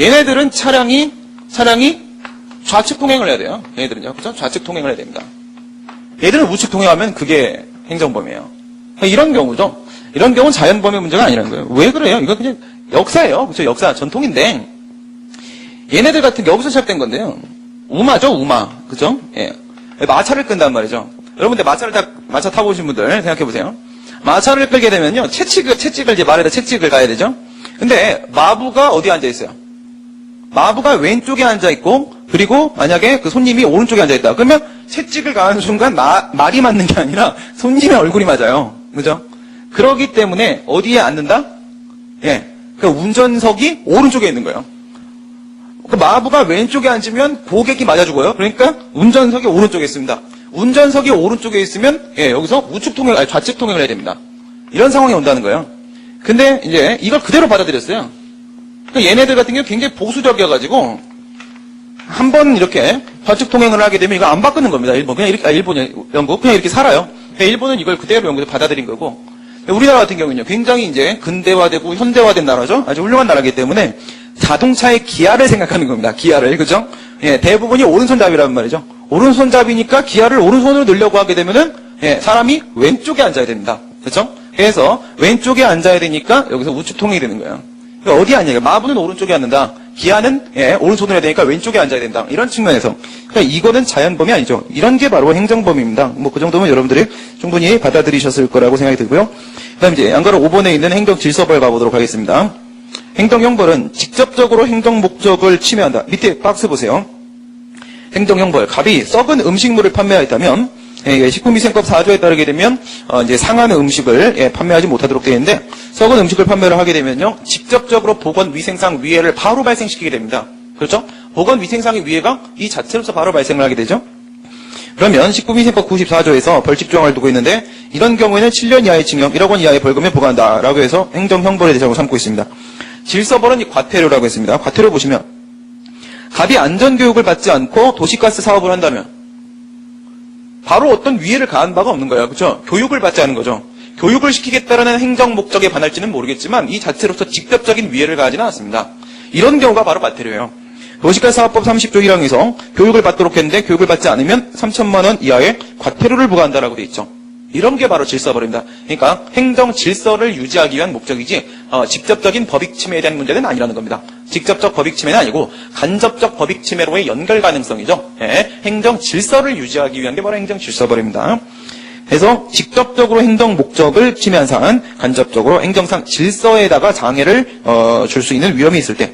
얘네들은 차량이 좌측 통행을 해야 돼요. 얘네들은요, 그죠? 좌측 통행을 해야 됩니다. 얘들은 우측 통행하면 그게 행정범이에요. 이런 경우죠. 이런 경우는 자연범의 문제가 아니라는 거예요. 왜 그래요? 이건 그냥 역사예요. 그죠? 역사, 전통인데, 얘네들 같은 게 여기서 시작된 건데요. 우마죠, 우마. 그죠? 마차를 끈단 말이죠. 여러분들 마차 타보신 분들 생각해보세요. 마차를 끌게 되면요, 채찍을 이제 말에다 채찍을 가야 되죠? 근데 마부가 어디에 앉아있어요? 마부가 왼쪽에 앉아있고, 그리고 만약에 그 손님이 오른쪽에 앉아있다. 그러면 채찍을 가하는 순간 말이 맞는 게 아니라 손님의 얼굴이 맞아요. 그죠? 그러기 때문에 어디에 앉는다? 예. 그 운전석이 오른쪽에 있는 거예요. 그 마부가 왼쪽에 앉으면 고객이 맞아 죽어요. 그러니까 운전석이 오른쪽에 있습니다. 운전석이 오른쪽에 있으면 예, 여기서 좌측 통행을 해야 됩니다. 이런 상황이 온다는 거예요. 근데 이제 이걸 그대로 받아들였어요. 그러니까 얘네들 같은 경우 굉장히 보수적이어가지고 한 번 이렇게 좌측 통행을 하게 되면 이거 안 바꾸는 겁니다. 일본 그냥 이렇게 일본 영국 그냥 이렇게 살아요. 일본은 이걸 그대로 영국에서 받아들인 거고 우리나라 같은 경우는요 굉장히 이제 근대화되고 현대화된 나라죠. 아주 훌륭한 나라이기 때문에 자동차의 기아를 생각하는 겁니다. 기아를 그죠? 예, 대부분이 오른손잡이라는 말이죠. 오른손잡이니까 기아를 오른손으로 넣으려고 하게 되면은 예, 사람이 왼쪽에 앉아야 됩니다. 그렇죠? 그래서 왼쪽에 앉아야 되니까 여기서 우측 통행이 되는 거예요. 그러니까 어디 앉냐? 마부는 오른쪽에 앉는다. 기아는 예, 오른손으로 해야 되니까 왼쪽에 앉아야 된다. 이런 측면에서 그러니까 이거는 자연범위 아니죠. 이런 게 바로 행정범위입니다. 뭐 그 정도면 여러분들이 충분히 받아들이셨을 거라고 생각이 들고요. 그다음 이제 양가로 5번에 있는 행정질서벌 가보도록 하겠습니다. 행정형벌은 직접적으로 행정 목적을 침해한다. 밑에 박스 보세요. 행정형벌. 갑이 썩은 음식물을 판매하였다면 식품위생법 4조에 따르게 되면 이제 상한 음식을 판매하지 못하도록 되어 있는데 썩은 음식을 판매를 하게 되면요 직접적으로 보건위생상 위해를 바로 발생시키게 됩니다. 그렇죠? 보건위생상의 위해가 이 자체로서 바로 발생을 하게 되죠. 그러면 식품위생법 94조에서 벌칙 조항을 두고 있는데 이런 경우에는 7년 이하의 징역, 1억 원 이하의 벌금에 부과한다라고 해서 행정형벌의 대상으로 삼고 있습니다. 질서벌은 이 과태료라고 했습니다. 과태료 보시면 갑이 안전교육을 받지 않고 도시가스 사업을 한다면 바로 어떤 위해를 가한 바가 없는 거야. 그렇죠? 교육을 받지 않은 거죠. 교육을 시키겠다라는 행정 목적에 반할지는 모르겠지만 이 자체로서 직접적인 위해를 가하지는 않습니다. 이런 경우가 바로 과태료예요. 도시가스 사업법 30조 1항에서 교육을 받도록 했는데 교육을 받지 않으면 3천만 원 이하의 과태료를 부과한다라고 돼 있죠. 이런 게 바로 질서벌입니다. 그러니까 행정 질서를 유지하기 위한 목적이지 직접적인 법익 침해에 대한 문제는 아니라는 겁니다. 직접적 법익 침해는 아니고 간접적 법익 침해로의 연결 가능성이죠. 예, 행정 질서를 유지하기 위한 게 바로 행정 질서벌입니다. 그래서 직접적으로 행정 목적을 침해한 사안은 간접적으로 행정상 질서에다가 장애를 줄 수 있는 위험이 있을 때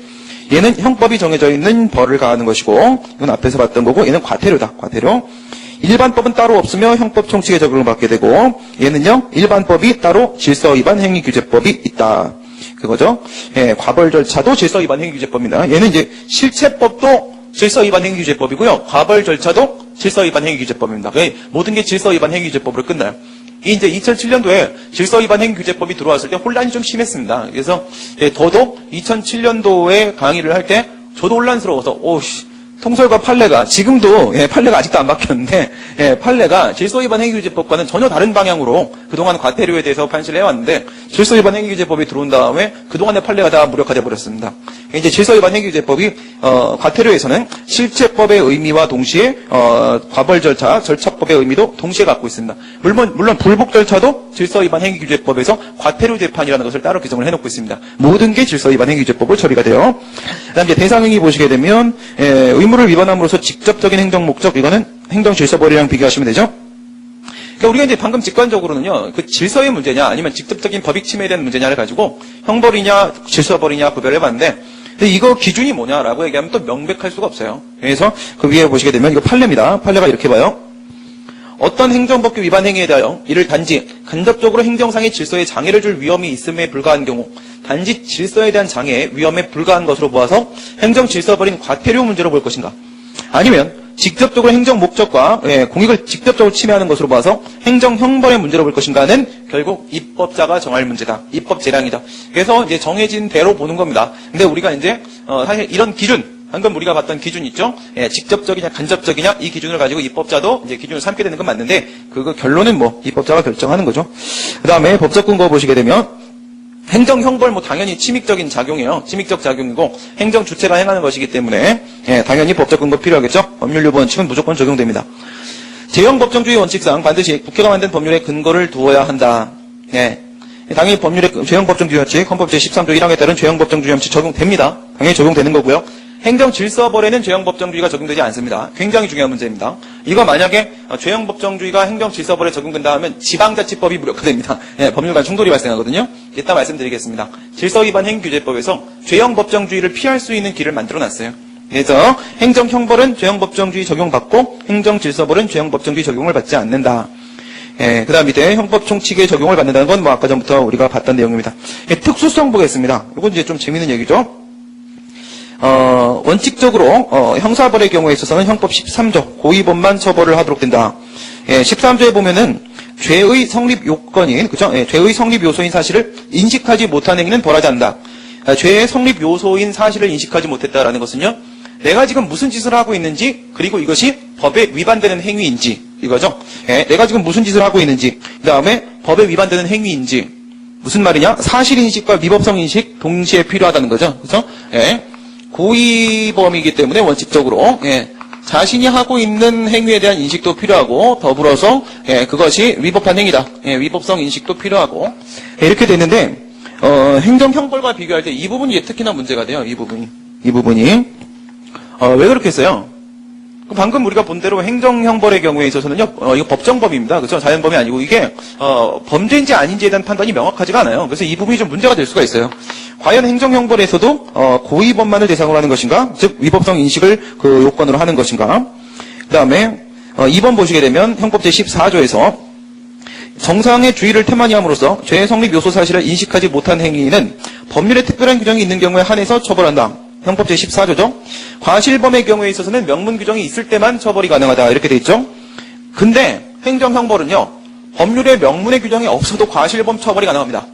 얘는 형법이 정해져 있는 벌을 가하는 것이고 이건 앞에서 봤던 거고 얘는 과태료다. 과태료. 일반법은 따로 없으며 형법 총칙에 적용을 받게 되고 얘는요 일반법이 따로 질서위반 행위규제법이 있다. 그거죠. 예, 과벌 절차도 질서위반 행위규제법입니다. 얘는 이제 실체법도 질서위반 행위규제법이고요. 과벌 절차도 질서위반 행위규제법입니다. 모든 게 질서위반 행위규제법으로 끝나요. 이 이제 2007년도에 질서위반 행위규제법이 들어왔을 때 혼란이 좀 심했습니다. 그래서 더더욱 2007년도에 강의를 할 때 저도 혼란스러워서 통설과 판례가 지금도 판례가 아직도 안 바뀌었는데 판례가 질서위반 행위규제법과는 전혀 다른 방향으로 그동안 과태료에 대해서 판시를 해왔는데 질서위반 행위규제법이 들어온 다음에 그동안의 판례가 다 무력화돼 버렸습니다. 이제 질서위반 행위규제법이 과태료에서는 실체법의 의미와 동시에 과벌 절차, 절차법의 의미도 동시에 갖고 있습니다. 물론 불복 절차도 질서위반 행위규제법에서 과태료 재판이라는 것을 따로 규정을 해놓고 있습니다. 모든 게 질서위반 행위규제법으로 처리가 돼요. 그다음 이제 대상행위 보시게 되면 의무를 위반함으로써 직접적인 행정 목적 이거는 행정 질서벌이랑 비교하시면 되죠. 그러니까 우리가 이제 방금 직관적으로는요 그 질서의 문제냐 아니면 직접적인 법익 침해에 대한 문제냐를 가지고 형벌이냐 질서벌이냐 구별해봤는데 근데 이거 기준이 뭐냐라고 얘기하면 또 명백할 수가 없어요. 그래서 그 위에 보시게 되면 이거 판례입니다. 판례가 이렇게 봐요. 어떤 행정법규 위반 행위에 대하여 이를 단지 간접적으로 행정상의 질서에 장애를 줄 위험이 있음에 불과한 경우 단지 질서에 대한 장애에 위험에 불과한 것으로 보아서 행정질서벌인 과태료 문제로 볼 것인가 아니면 직접적으로 행정 목적과 공익을 직접적으로 침해하는 것으로 봐서 행정형벌의 문제로 볼 것인가는 결국 입법자가 정할 문제다. 입법 재량이다. 그래서 이제 정해진 대로 보는 겁니다. 근데 우리가 이제 사실 이런 기준 방금 우리가 봤던 기준 있죠? 직접적이냐 간접적이냐 이 기준을 가지고 입법자도 이제 기준을 삼게 되는 건 맞는데 그 결론은 뭐 입법자가 결정하는 거죠. 그 다음에 법적 근거 보시게 되면 행정형벌 당연히 침익적인 작용이에요. 침익적 작용이고 행정 주체가 행하는 것이기 때문에 당연히 법적 근거 필요하겠죠. 법률 유보 원칙은 무조건 적용됩니다. 제형 법정주의 원칙상 반드시 국회가 만든 법률에 근거를 두어야 한다. 당연히 제형 법정주의 원칙 헌법 제13조 1항에 따른 제형 법정주의 원칙 적용됩니다. 당연히 적용되는 거고요. 행정질서벌에는 제형법정주의가 적용되지 않습니다. 굉장히 중요한 문제입니다. 이거 만약에 제형법정주의가 행정질서벌에 적용된다 하면 지방자치법이 무력화됩니다. 법률 간 충돌이 발생하거든요. 이따 말씀드리겠습니다. 질서위반 행위규제법에서 제형법정주의를 피할 수 있는 길을 만들어놨어요. 그래서 행정형벌은 죄형법정주의 적용받고 행정질서벌은 죄형법정주의 적용을 받지 않는다. 예, 그 다음 밑에 형법총칙의 적용을 받는다는 건 뭐 아까 전부터 우리가 봤던 내용입니다. 예, 특수성 보겠습니다. 이건 이제 좀 재밌는 얘기죠. 원칙적으로 형사벌의 경우에 있어서는 형법 13조 고의범만 처벌을 하도록 된다. 예, 13조에 보면은 죄의 성립 요건인, 그죠? 예, 죄의 성립 요소인 사실을 인식하지 못한 행위는 벌하지 않는다. 죄의 성립 요소인 사실을 인식하지 못했다라는 것은요, 내가 지금 무슨 짓을 하고 있는지, 그리고 이것이 법에 위반되는 행위인지, 이거죠? 예, 내가 지금 무슨 짓을 하고 있는지, 그 다음에 법에 위반되는 행위인지, 무슨 말이냐? 사실인식과 위법성인식 동시에 필요하다는 거죠. 그죠? 예, 고의범이기 때문에 원칙적으로, 예, 자신이 하고 있는 행위에 대한 인식도 필요하고, 더불어서, 예, 그것이 위법한 행위다. 예, 위법성 인식도 필요하고, 예, 이렇게 됐는데, 행정형벌과 비교할 때 이 부분이 특히나 문제가 돼요. 이 부분이. 왜 그렇게 했어요? 방금 우리가 본 대로 행정형벌의 경우에 있어서는요, 이거 법정범입니다. 그렇죠? 자연범이 아니고 이게, 범죄인지 아닌지에 대한 판단이 명확하지가 않아요. 그래서 이 부분이 좀 문제가 될 수가 있어요. 과연 행정형벌에서도, 고의범만을 대상으로 하는 것인가? 즉, 위법성 인식을 그 요건으로 하는 것인가? 그 다음에, 2번 보시게 되면 형법 제14조에서 정상의 주의를 태만히 함으로써 죄의 성립 요소 사실을 인식하지 못한 행위는 법률에 특별한 규정이 있는 경우에 한해서 처벌한다. 형법 제14조죠. 과실범의 경우에 있어서는 명문 규정이 있을 때만 처벌이 가능하다. 이렇게 돼 있죠. 근데 행정형벌은요, 법률에 명문의 규정이 없어도 과실범 처벌이 가능합니다.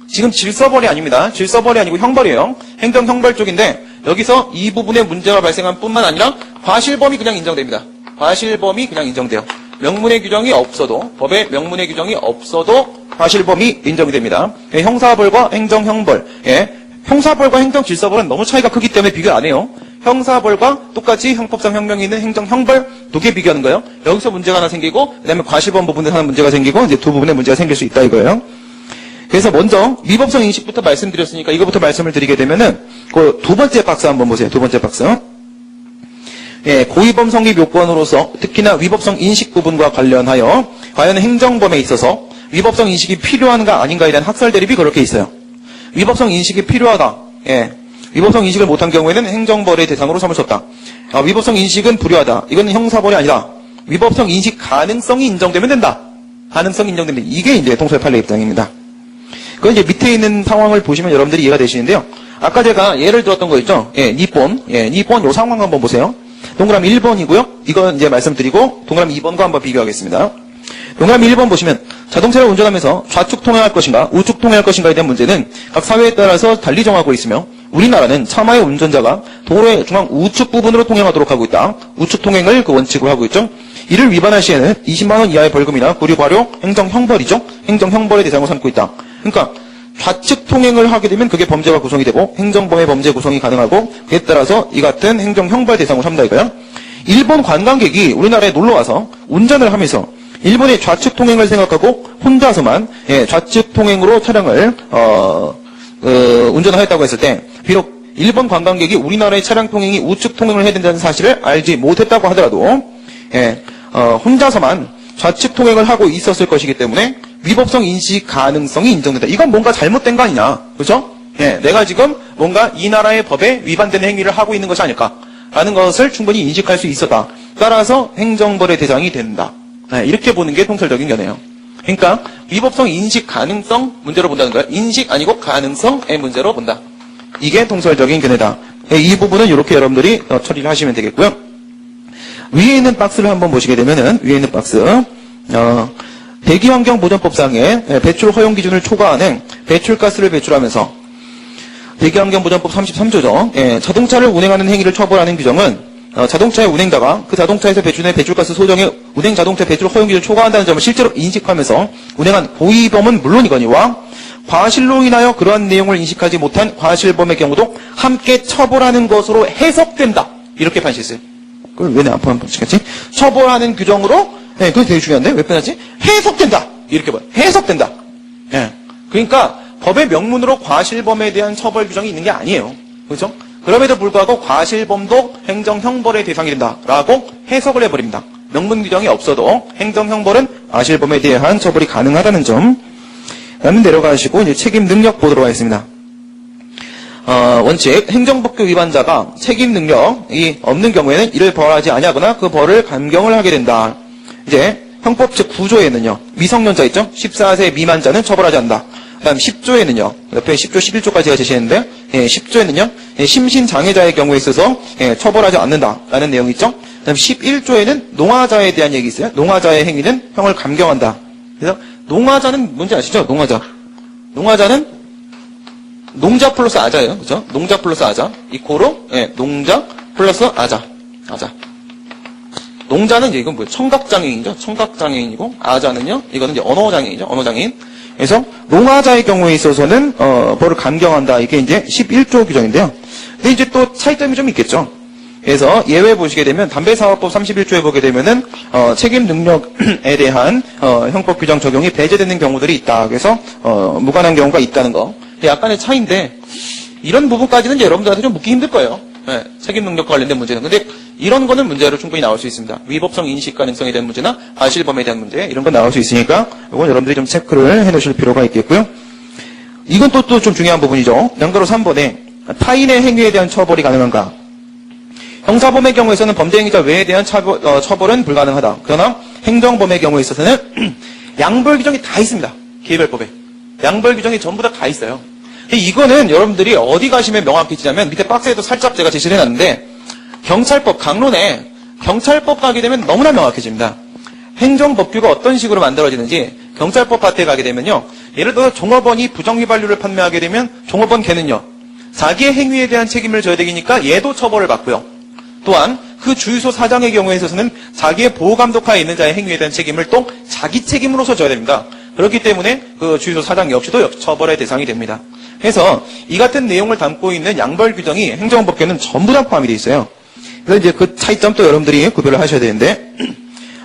지금 질서벌이 아닙니다. 질서벌이 아니고 형벌이에요. 행정형벌 쪽인데 여기서 이 부분에 문제가 발생한 뿐만 아니라 과실범이 그냥 인정됩니다. 과실범이 그냥 인정돼요. 명문의 규정이 없어도, 법에 명문의 규정이 없어도 과실범이 인정이 됩니다. 예, 형사벌과 행정형벌, 예, 형사벌과 행정질서벌은 너무 차이가 크기 때문에 비교 안 해요. 형사벌과 똑같이 형법상 형명이 있는 행정형벌 두 개 비교하는 거예요. 여기서 문제가 하나 생기고, 그 다음에 과실범 부분에서 하나 문제가 생기고, 이제 두 부분에 문제가 생길 수 있다 이거예요. 그래서 먼저 위법성 인식부터 말씀드렸으니까 이거부터 말씀을 드리게 되면은 그 두 번째 박스 한번 보세요. 두 번째 박스. 예, 고의범 성립 요건으로서 특히나 위법성 인식 부분과 관련하여 과연 행정범에 있어서 위법성 인식이 필요한가 아닌가에 대한 학설 대립이 그렇게 있어요. 위법성 인식이 필요하다. 예, 위법성 인식을 못한 경우에는 행정벌의 대상으로 삼을 수 없다. 위법성 인식은 불효하다. 이건 형사벌이 아니라 위법성 인식 가능성이 인정되면 된다. 가능성이 인정되면 이게 이제 동서의 판례 입장입니다. 그건 이제 밑에 있는 상황을 보시면 여러분들이 이해가 되시는데요. 아까 제가 예를 들었던 거 있죠. 예, 니폰. 예, 니폰 요 상황 한번 보세요. 동그라미 1번이고요. 이건 이제 말씀드리고 동그라미 2번과 한번 비교하겠습니다. 동그라미 1번 보시면 자동차를 운전하면서 좌측 통행할 것인가 우측 통행할 것인가에 대한 문제는 각 사회에 따라서 달리 정하고 있으며 우리나라는 차마의 운전자가 도로의 중앙 우측 부분으로 통행하도록 하고 있다. 우측 통행을 그 원칙으로 하고 있죠. 이를 위반할 시에는 20만 원 이하의 벌금이나 구류 과료 행정형벌이죠. 행정형벌의 대상으로 삼고 있다. 그러니까 좌측 통행을 하게 되면 그게 범죄가 구성이 되고 행정범의 범죄 구성이 가능하고 그에 따라서 이 같은 행정형벌 대상으로 삼다 이거야. 일본 관광객이 우리나라에 놀러와서 운전을 하면서 일본의 좌측 통행을 생각하고 혼자서만 좌측 통행으로 차량을 운전하였다고 했을 때 비록 일본 관광객이 우리나라의 차량 통행이 우측 통행을 해야 된다는 사실을 알지 못했다고 하더라도 혼자서만 좌측 통행을 하고 있었을 것이기 때문에 위법성 인식 가능성이 인정된다. 이건 뭔가 잘못된 거 아니냐. 그렇죠? 예, 내가 지금 뭔가 이 나라의 법에 위반되는 행위를 하고 있는 것이 아닐까라는 것을 충분히 인식할 수 있었다. 따라서 행정벌의 대상이 된다. 네, 이렇게 보는 게 통설적인 견해예요. 그러니까 위법성 인식 가능성 문제로 본다는 거예요. 인식 아니고 가능성의 문제로 본다. 이게 통설적인 견해다. 이 부분은 이렇게 여러분들이 처리를 하시면 되겠고요. 위에 있는 박스를 한번 보시게 되면은 위에 있는 박스 대기환경보전법상의 배출 허용 기준을 초과하는 배출가스를 배출하면서 대기환경보전법 33조죠. 자동차를 운행하는 행위를 처벌하는 규정은 자동차의 운행자가 그 자동차에서 배출된 배출가스 소정의 운행 자동차 배출 허용 기준을 초과한다는 점을 실제로 인식하면서 운행한 고의범은 물론이거니와 과실로 인하여 그러한 내용을 인식하지 못한 과실범의 경우도 함께 처벌하는 것으로 해석된다. 이렇게 판시했어요. 그걸 왜 내 앞으로 한 번 치겠지? 처벌하는 규정으로 그게 되게 중요한데 왜 빼놨지? 해석된다. 이렇게 봐요. 해석된다. 그러니까 법의 명문으로 과실범에 대한 처벌 규정이 있는 게 아니에요. 그렇죠? 그럼에도 불구하고 과실범도 행정형벌의 대상이 된다라고 해석을 해버립니다. 명문 규정이 없어도 행정형벌은 과실범에 대한 처벌이 가능하다는 점. 다음은 내려가시고 이제 책임 능력 보도록 하겠습니다. 원칙, 행정법규 위반자가 책임 능력이 없는 경우에는 이를 벌하지 아니하거나 그 벌을 감경을 하게 된다. 이제 형법 제9조에는요, 미성년자 있죠? 14세 미만자는 처벌하지 않는다. 그 다음 10조에는요, 옆에 10조, 11조까지 제가 제시했는데, 10조에는요, 심신장애자의 경우에 있어서 처벌하지 않는다라는 내용이 있죠? 그 다음 11조에는 농화자에 대한 얘기 있어요. 농화자의 행위는 형을 감경한다. 그래서 농화자는 뭔지 아시죠? 농화자는 농자 플러스 아자예요. 그죠? 농자 플러스 아자. 이코로, 농자 플러스 아자. 농자는 이제 이건 뭐예요? 청각장애인이죠? 청각장애인이고, 아자는요? 이거는 이제 언어장애인이죠? 언어장애인. 그래서, 농화자의 경우에 있어서는, 벌을 감경한다. 이게 이제 11조 규정인데요. 근데 이제 또 차이점이 좀 있겠죠? 그래서 예외 보시게 되면, 담배사업법 31조에 보게 되면은, 책임 능력에 대한, 형법 규정 적용이 배제되는 경우들이 있다. 그래서, 무관한 경우가 있다는 거. 약간의 차이인데, 이런 부분까지는 이제 여러분들한테 좀 묻기 힘들 거예요. 네, 책임 능력과 관련된 문제는. 근데 이런 거는 문제로 충분히 나올 수 있습니다. 위법성 인식 가능성에 대한 문제나 과실범에 대한 문제, 이런 건 나올 수 있으니까 이건 여러분들이 좀 체크를 해 놓으실 필요가 있겠고요. 이건 또 좀 중요한 부분이죠. 양가로 3번에 타인의 행위에 대한 처벌이 가능한가? 형사범의 경우에서는 범죄 행위자 외에 대한 처벌은 불가능하다. 그러나 행정범의 경우에 있어서는 양벌 규정이 다 있습니다. 개별법에. 양벌 규정이 전부 다 있어요. 이거는 여러분들이 어디 가시면 명확히 지냐면 밑에 박스에도 살짝 제가 제시를 해놨는데 경찰법 강론에 경찰법 가게 되면 너무나 명확해집니다. 행정법규가 어떤 식으로 만들어지는지 경찰법 파트에 가게 되면요. 예를 들어 종업원이 부정휘발유를 판매하게 되면 종업원 걔는요. 자기의 행위에 대한 책임을 져야 되니까 얘도 처벌을 받고요. 또한 그 주유소 사장의 경우에 있어서는 자기의 보호감독하에 있는 자의 행위에 대한 책임을 또 자기 책임으로서 져야 됩니다. 그렇기 때문에 그 주유소 사장 역시도 처벌의 대상이 됩니다. 그래서 이 같은 내용을 담고 있는 양벌 규정이 행정법규는 전부 다 포함이 되어 있어요. 그래서 이제 그 차이점도 여러분들이 구별을 하셔야 되는데,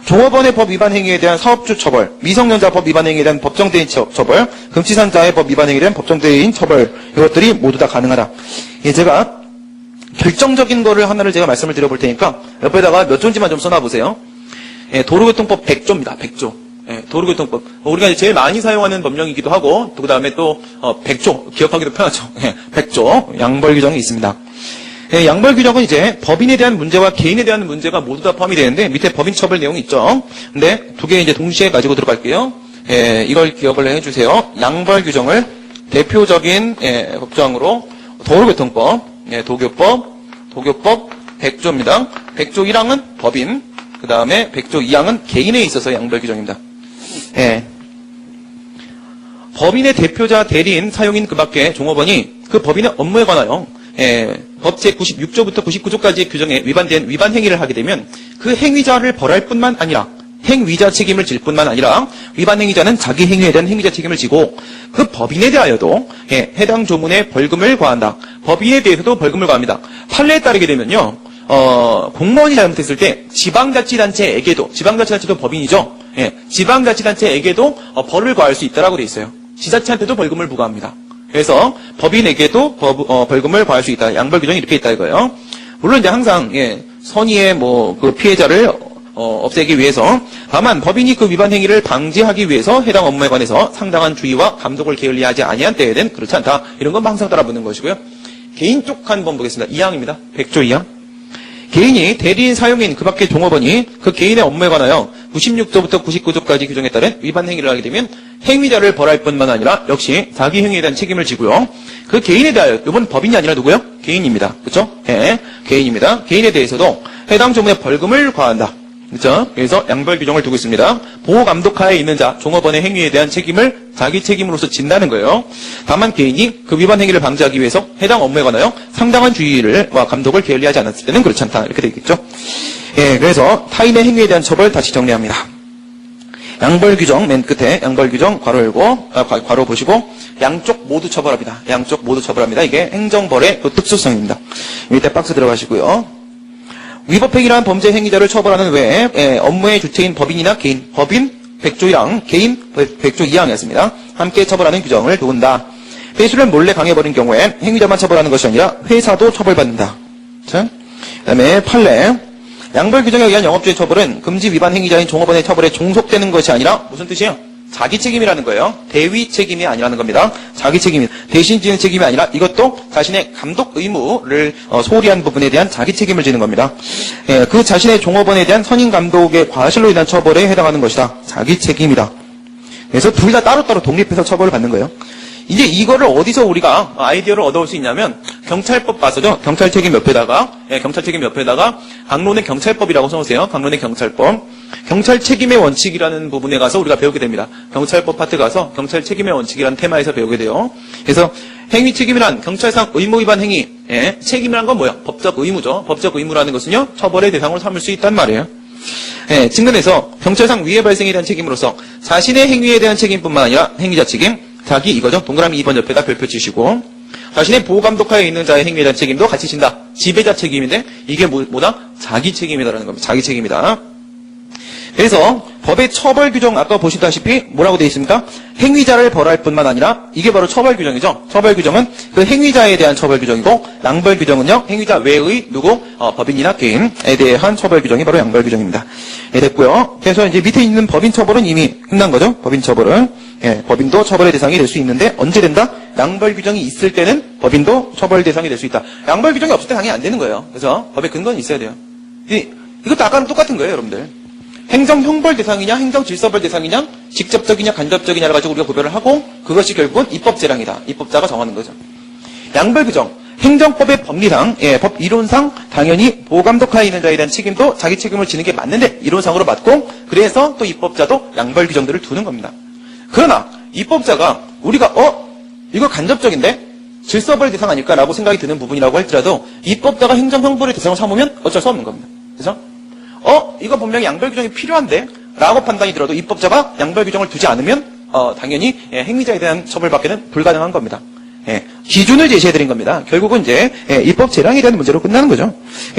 종업원의 법 위반 행위에 대한 사업주 처벌, 미성년자 법 위반 행위에 대한 법정대인 처벌, 금치산자의 법 위반 행위에 대한 법정대인 처벌, 이것들이 모두 다 가능하다. 제가 결정적인 거를 하나를 제가 말씀을 드려볼 테니까 옆에다가 몇 조인지만 좀 써놔보세요. 도로교통법 100조입니다. 100조. 도로교통법. 우리가 이제 제일 많이 사용하는 법령이기도 하고, 그 다음에 또, 100조. 기억하기도 편하죠. 100조. 양벌 규정이 있습니다. 양벌 규정은 이제 법인에 대한 문제와 개인에 대한 문제가 모두 다 포함이 되는데, 밑에 법인 처벌 내용이 있죠. 근데 두 개 이제 동시에 가지고 들어갈게요. 이걸 기억을 해주세요. 양벌 규정을 대표적인, 법정으로 도로교통법, 도교법 100조입니다. 100조 1항은 법인, 그 다음에 100조 2항은 개인에 있어서 양벌 규정입니다. 법인의 대표자, 대리인, 사용인 그 밖에 종업원이 그 법인의 업무에 관하여 법 제96조부터 99조까지의 규정에 위반된 위반 행위를 하게 되면 그 행위자를 벌할 뿐만 아니라 행위자 책임을 질 뿐만 아니라 위반 행위자는 자기 행위에 대한 행위자 책임을 지고 그 법인에 대하여도 해당 조문에 벌금을 과한다. 법인에 대해서도 벌금을 과합니다. 판례에 따르게 되면요. 공무원이 잘못했을 때 지방자치단체에게도, 지방자치단체도 법인이죠. 지방자치단체에게도 벌을 과할 수 있다라고 되어 있어요. 지자체한테도 벌금을 부과합니다. 그래서 법인에게도 벌금을 과할 수 있다. 양벌 규정이 이렇게 있다 이거예요. 물론 이제 항상 선의의 그 피해자를 없애기 위해서, 다만 법인이 그 위반 행위를 방지하기 위해서 해당 업무에 관해서 상당한 주의와 감독을 게을리하지 아니한 때에는 그렇지 않다. 이런 건 항상 따라붙는 것이고요. 개인 쪽 한번 보겠습니다. 2항입니다. 100조 2항. 개인이 대리인, 사용인, 그 밖의 종업원이 그 개인의 업무에 관하여 96조부터 99조까지 규정에 따른 위반 행위를 하게 되면 행위자를 벌할 뿐만 아니라 역시 자기 행위에 대한 책임을 지고요. 그 개인에 대하여, 이번 법인이 아니라 누구요? 개인입니다. 그렇죠? 개인입니다. 개인에 대해서도 해당 조문에 벌금을 과한다. 그렇죠? 그래서 양벌 규정을 두고 있습니다. 보호 감독하에 있는 자, 종업원의 행위에 대한 책임을 자기 책임으로서 진다는 거예요. 다만 개인이 그 위반 행위를 방지하기 위해서 해당 업무에 관하여 상당한 주의와 감독을 게을리하지 않았을 때는 그렇지 않다. 이렇게 되겠죠. 그래서 타인의 행위에 대한 처벌 다시 정리합니다. 양벌 규정 맨 끝에 양벌 규정 괄호 열고 괄호 보시고 양쪽 모두 처벌합니다. 양쪽 모두 처벌합니다. 이게 행정벌의 그 특수성입니다. 밑에 박스 들어가시고요. 위법행위란 범죄 행위자를 처벌하는 외에 업무의 주체인 법인이나 개인, 법인 100조 1항, 개인 100조 2항이었습니다. 함께 처벌하는 규정을 두는다. 회수를 몰래 강해버린 경우에 행위자만 처벌하는 것이 아니라 회사도 처벌받는다. 자, 그다음에 판례. 양벌 규정에 의한 영업주의 처벌은 금지 위반 행위자인 종업원의 처벌에 종속되는 것이 아니라 무슨 뜻이에요? 자기 책임이라는 거예요. 대위 책임이 아니라는 겁니다. 자기 책임이, 대신 지는 책임이 아니라 이것도 자신의 감독 의무를 소홀히 한 부분에 대한 자기 책임을 지는 겁니다. 예, 그 자신의 종업원에 대한 선임 감독의 과실로 인한 처벌에 해당하는 것이다. 자기 책임이다. 그래서 둘 다 따로따로 독립해서 처벌을 받는 거예요. 이제 이거를 어디서 우리가 아이디어를 얻어올 수 있냐면 경찰법 봐서죠. 경찰 책임 옆에다가 강론의 경찰법이라고 써놓으세요. 강론의 경찰법. 경찰 책임의 원칙이라는 부분에 가서 우리가 배우게 됩니다. 경찰법 파트 가서 경찰 책임의 원칙이라는 테마에서 배우게 돼요. 그래서 행위 책임이란 경찰상 의무 위반 행위. 예, 책임이란 건 뭐야? 법적 의무죠. 법적 의무라는 것은요. 처벌의 대상으로 삼을 수 있단 말이에요. 예, 측면에서 경찰상 위해 발생에 대한 책임으로서 자신의 행위에 대한 책임뿐만 아니라 행위자 책임, 자기 이거죠. 동그라미 2번 옆에다 별표 치시고 자신의 보호감독하에 있는 자의 행위에 대한 책임도 같이 진다. 지배자 책임인데 이게 뭐다? 자기 책임이다라는 겁니다. 자기 책임이다. 그래서 법의 처벌 규정 아까 보시다시피 뭐라고 되어 있습니까? 행위자를 벌할 뿐만 아니라 이게 바로 처벌 규정이죠. 처벌 규정은 그 행위자에 대한 처벌 규정이고 양벌 규정은요. 행위자 외의 누구 법인이나 개인에 대한 처벌 규정이 바로 양벌 규정입니다. 예, 됐고요. 그래서 이제 밑에 있는 법인 처벌은 이미 끝난 거죠. 법인 처벌은 법인도 처벌의 대상이 될 수 있는데 언제 된다? 양벌 규정이 있을 때는 법인도 처벌 대상이 될 수 있다. 양벌 규정이 없을 때 당연히 안 되는 거예요. 그래서 법의 근거는 있어야 돼요. 이것도 아까랑 똑같은 거예요, 여러분들. 행정형벌 대상이냐, 행정질서벌 대상이냐, 직접적이냐, 간접적이냐를 가지고 우리가 구별을 하고 그것이 결국은 입법재량이다. 입법자가 정하는 거죠. 양벌 규정, 행정법의 법리상, 법 이론상 당연히 보호감독하에 있는 자에 대한 책임도 자기 책임을 지는 게 맞는데 이론상으로 맞고 그래서 또 입법자도 양벌 규정들을 두는 겁니다. 그러나 입법자가 우리가 이거 간접적인데 질서벌 대상 아닐까라고 생각이 드는 부분이라고 할지라도 입법자가 행정형벌의 대상을 삼으면 어쩔 수 없는 겁니다. 그래서 이거 분명히 양벌 규정이 필요한데 라고 판단이 들어도 입법자가 양벌 규정을 두지 않으면 당연히 행위자에 대한 처벌받기는 불가능한 겁니다. 기준을 제시해드린 겁니다. 결국은 이제 입법 재량에 대한 문제로 끝나는 거죠.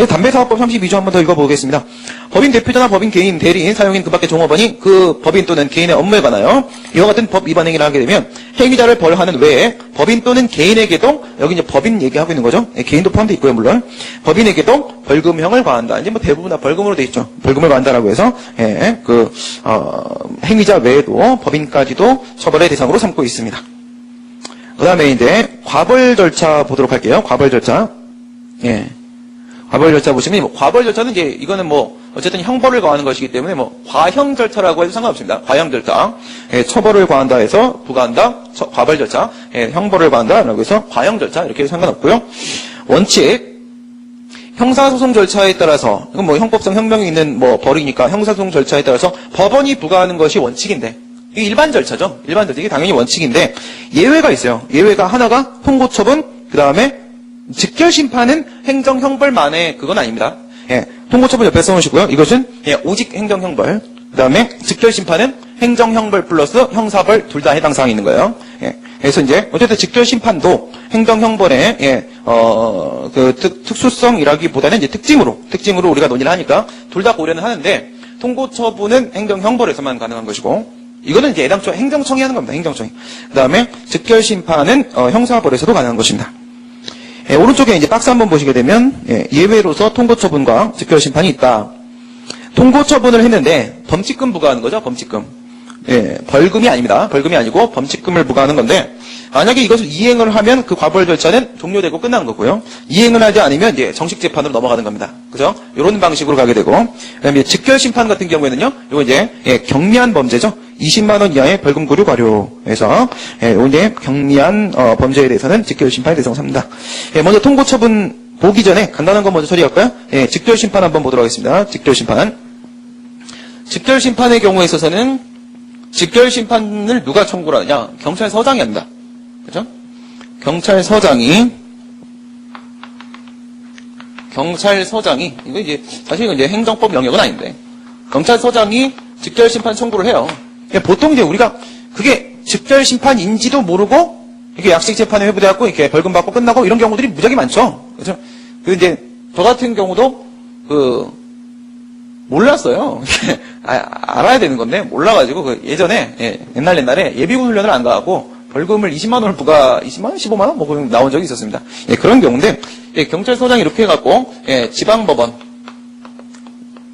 담배사업법 32조 한 번 더 읽어보겠습니다. 법인 대표자나 법인 개인, 대리인, 사용인 그 밖의 종업원이 그 법인 또는 개인의 업무에 관하여 이와 같은 법 위반 행위를 하게 되면 행위자를 벌하는 외에 법인 또는 개인에게도 여기 이제 법인 얘기하고 있는 거죠. 개인도 포함되어 있고요, 물론 벌금형을 과한다. 이제 뭐 대부분 다 벌금으로 돼 있죠. 벌금을 과한다라고 해서 행위자 외에도 법인까지도 처벌의 대상으로 삼고 있습니다. 그 다음에 이제 과벌 절차 보도록 할게요. 과벌 절차. 과벌 절차 보시면 과벌 절차는 이제 이거는 어쨌든 형벌을 가하는 것이기 때문에 과형 절차라고 해도 상관없습니다. 과형 절차. 처벌을 가한다 해서 부과한다. 과벌 절차. 형벌을 가한다라고 해서 과형 절차 이렇게 해도 상관없고요. 원칙. 형사소송 절차에 따라서 이건 형법상 형명이 있는 벌이니까 형사소송 절차에 따라서 법원이 부과하는 것이 원칙인데 이게 일반 절차죠. 일반 절차. 이게 당연히 원칙인데 예외가 있어요. 예외가 하나가 통고처분, 그 다음에 직결심판은 행정형벌만의 그건 아닙니다. 통고처분 옆에 써놓으시고요. 이것은 오직 행정형벌. 그 다음에 직결심판은 행정형벌 플러스 형사벌 둘 다 해당 사항이 있는 거예요. 그래서 이제 어쨌든 직결심판도 행정형벌의 그 특수성이라기보다는 이제 특징으로 우리가 논의를 하니까 둘 다 고려는 하는데 통고처분은 행정형벌에서만 가능한 것이고. 이거는 이제 행정청이 하는 겁니다. 행정청이. 그 다음에 즉결심판은 형사벌에서도 가능한 것입니다. 오른쪽에 이제 박스 한번 보시게 되면 예외로서 통고처분과 즉결심판이 있다. 통고처분을 했는데 범칙금 부과하는 거죠. 범칙금. 벌금이 아닙니다. 벌금이 아니고 범칙금을 부과하는 건데 만약에 이것을 이행을 하면 그 과벌 절차는 종료되고 끝나는 거고요. 이행을 하지 않으면 이제 정식 재판으로 넘어가는 겁니다. 그죠? 이런 방식으로 가게 되고 그다음에 즉결심판 같은 경우에는요. 이거 이제 경미한 범죄죠. 20만 원 이하의 벌금 구류 과료에서 이제 경미한 범죄에 대해서는 직결심판의 대상을 삼는다. 먼저 통고처분 보기 전에 간단한 거 먼저 처리할까요? 직결심판 한번 보도록 하겠습니다. 직결심판. 직결심판의 경우에 있어서는 직결심판을 누가 청구를 하느냐? 경찰서장이 한다. 그죠? 경찰서장이 이거 이제 사실 이제 행정법 영역은 아닌데 경찰서장이 직결심판 청구를 해요. 보통 이제 우리가 그게 직결심판인지도 모르고 이렇게 약식재판에 회부돼갖고 이렇게 벌금 받고 끝나고 이런 경우들이 무지하게 많죠. 그죠? 이제 저 같은 경우도 몰랐어요. 알아야 되는 건데 몰라가지고 예전에 옛날에 예비군 훈련을 안 가고 벌금을 20만 원을 20만 원, 15만 원 나온 적이 있었습니다. 그런 경우인데 경찰서장이 이렇게 해갖고 지방법원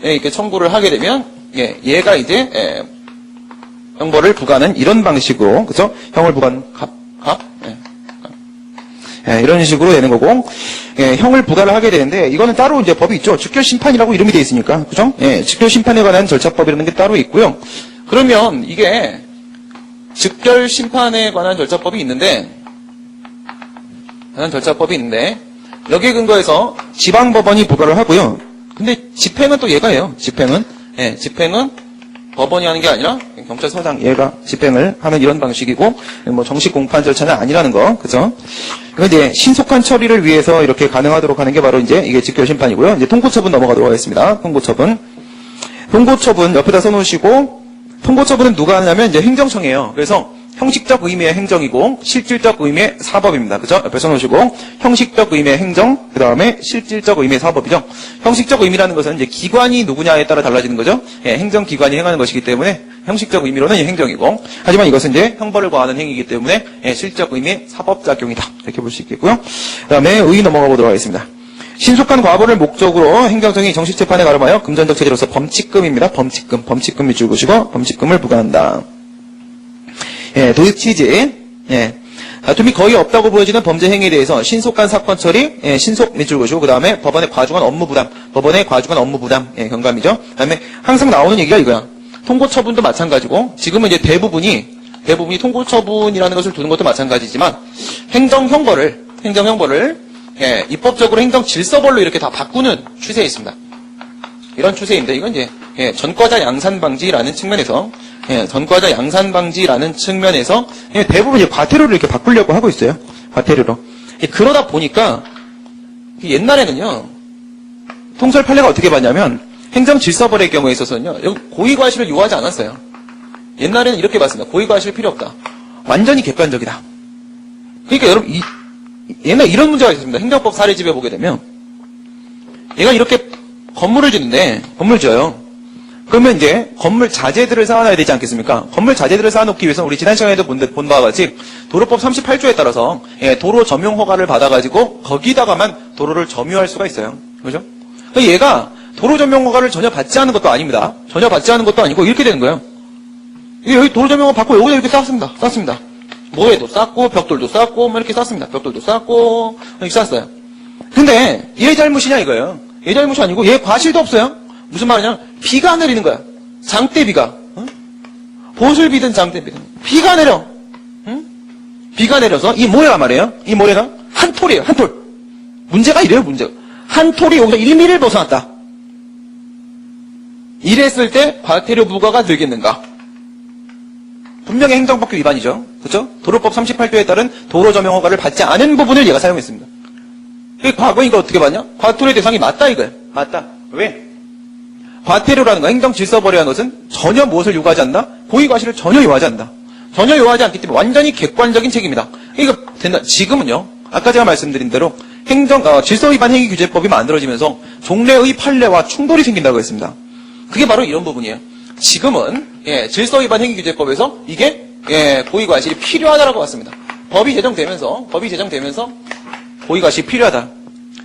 이렇게 청구를 하게 되면 얘가 이제 형벌을 부과하는 이런 방식으로, 그죠? 형을 부과하는 이런 식으로 되는 거고, 형을 부과를 하게 되는데, 이거는 따로 이제 법이 있죠. 직결심판이라고 이름이 되어 있으니까, 그죠? 직결심판에 관한 절차법이라는 게 따로 있고요. 그러면 이게, 직결심판에 관한 절차법이 있는데, 여기에 근거해서 지방법원이 부과를 하고요. 근데 집행은 또 얘가 해요. 집행은 법원이 하는 게 아니라 경찰서장 얘가 집행을 하는 이런 방식이고, 뭐 정식 공판 절차는 아니라는 거, 그죠? 그러니까 이제 신속한 처리를 위해서 이렇게 가능하도록 하는 게 바로 이제 이게 직결심판이고요. 이제 통고처분 넘어가도록 하겠습니다. 통고처분 옆에다 써놓으시고, 통고처분은 누가 하냐면 이제 행정청이에요. 그래서 형식적 의미의 행정이고 실질적 의미의 사법입니다. 그죠? 옆에 써놓으시고 형식적 의미의 행정, 그 다음에 실질적 의미의 사법이죠. 형식적 의미라는 것은 이제 기관이 누구냐에 따라 달라지는 거죠. 행정기관이 행하는 것이기 때문에 형식적 의미로는 행정이고, 하지만 이것은 이제 형벌을 과하는 행위이기 때문에 실질적 의미의 사법작용이다. 이렇게 볼 수 있겠고요. 그 다음에 의 넘어가 보도록 하겠습니다. 신속한 과벌을 목적으로 행정청이 정식재판에 가름하여 금전적 체제로서 범칙금입니다. 범칙금 밑줄 그시고 범칙금을 부과한다. 도입 취지, 다툼이 거의 없다고 보여지는 범죄 행위에 대해서 신속한 사건 처리, 신속 밑줄 그시고, 그 다음에 법원에 과중한 업무 부담, 경감이죠. 그 다음에 항상 나오는 얘기가 이거야. 통고처분도 마찬가지고, 지금은 이제 대부분이 통고처분이라는 것을 두는 것도 마찬가지지만, 행정형벌을, 입법적으로 행정질서벌로 이렇게 다 바꾸는 추세에 있습니다. 이런 추세인데, 이건 이제, 전과자 양산방지라는 측면에서, 대부분 이제 과태료를 이렇게 바꾸려고 하고 있어요. 과태료로. 그러다 보니까, 옛날에는요, 통설 판례가 어떻게 봤냐면, 행정질서벌의 경우에 있어서는요, 고의과실을 요하지 않았어요. 옛날에는 이렇게 봤습니다. 고의과실 필요 없다. 완전히 객관적이다. 그러니까 여러분, 옛날에 이런 문제가 있었습니다. 행정법 사례집에 보게 되면, 얘가 이렇게 건물을 짓는데, 건물 지어요. 그러면 이제 건물 자재들을 쌓아놔야 되지 않겠습니까? 건물 자재들을 쌓아놓기 위해서 우리 지난 시간에도 본 바와 같이 도로법 38조에 따라서 도로 점용 허가를 받아가지고 거기다가만 도로를 점유할 수가 있어요. 그죠? 얘가 도로 점용 허가를 전혀 받지 않은 것도 아닙니다. 전혀 받지 않은 것도 아니고 이렇게 되는 거예요. 여기 도로 점용 허가 받고 여기다 이렇게 쌓습니다. 모래도 쌓고 벽돌도 쌓고 뭐 이렇게 쌓습니다. 벽돌도 쌓고 이렇게 쌓았어요. 근데 얘 잘못이냐 이거예요. 얘 잘못이 아니고 얘 과실도 없어요. 무슨 말이냐? 비가 내리는 거야. 장대비가. 보슬 비든 장대비든. 비가 내려. 비가 내려서 이 모래가 말이에요. 이 모래가 한 톨이에요. 한 톨. 문제가 이래요. 문제가. 한 톨이 여기서 1mm를 벗어났다. 이랬을 때 과태료 부과가 되겠는가? 분명히 행정법규 위반이죠. 그렇죠? 도로법 38조에 따른 도로 점용 허가를 받지 않은 부분을 얘가 사용했습니다. 과거에 이거 어떻게 봤냐? 과태료 대상이 맞다 이거예요. 맞다. 왜? 과태료라는 거, 행정질서벌이라는 것은 전혀 무엇을 요구하지 않나? 고의과실을 전혀 요구하지 않는다. 전혀 요구하지 않기 때문에 완전히 객관적인 책임이다. 이거 된다. 지금은요, 아까 제가 말씀드린 대로 질서위반 행위규제법이 만들어지면서 종래의 판례와 충돌이 생긴다고 했습니다. 그게 바로 이런 부분이에요. 지금은 질서위반 행위규제법에서 이게 고의과실이 필요하다라고 봤습니다. 법이 제정되면서 고의과실이 필요하다.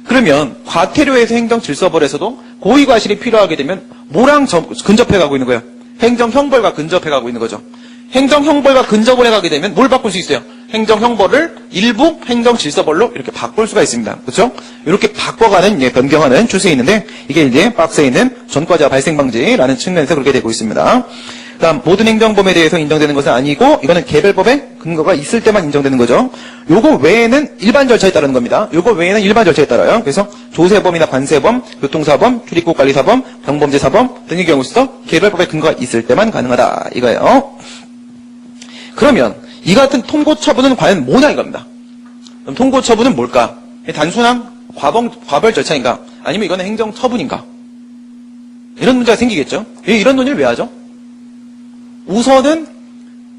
그러면 과태료에서 행정질서벌에서도 고의과실이 필요하게 되면 뭐랑 근접해가고 있는 거예요? 행정형벌과 근접해가고 있는 거죠. 행정형벌과 근접을 해가게 되면 뭘 바꿀 수 있어요? 행정형벌을 일부 행정질서벌로 이렇게 바꿀 수가 있습니다. 그렇죠? 이렇게 바꿔가는, 변경하는 추세에 있는데, 이게 이제 박스에 있는 전과자 발생방지라는 측면에서 그렇게 되고 있습니다. 다음, 모든 행정범에 대해서 인정되는 것은 아니고, 이거는 개별법에 근거가 있을 때만 인정되는 거죠. 요거 외에는 일반 절차에 따르는 겁니다. 요거 외에는 일반 절차에 따라요. 그래서 조세범이나 관세범, 교통사범, 출입국관리사범, 경범죄사범 등의 경우 있어 개별법에 근거가 있을 때만 가능하다. 이거예요. 그러면 이 같은 통고처분은 과연 뭐냐 이겁니다. 그럼 통고처분은 뭘까? 단순한 과벌 절차인가? 아니면 이거는 행정처분인가? 이런 문제가 생기겠죠. 이런 논의를 왜 하죠? 우선은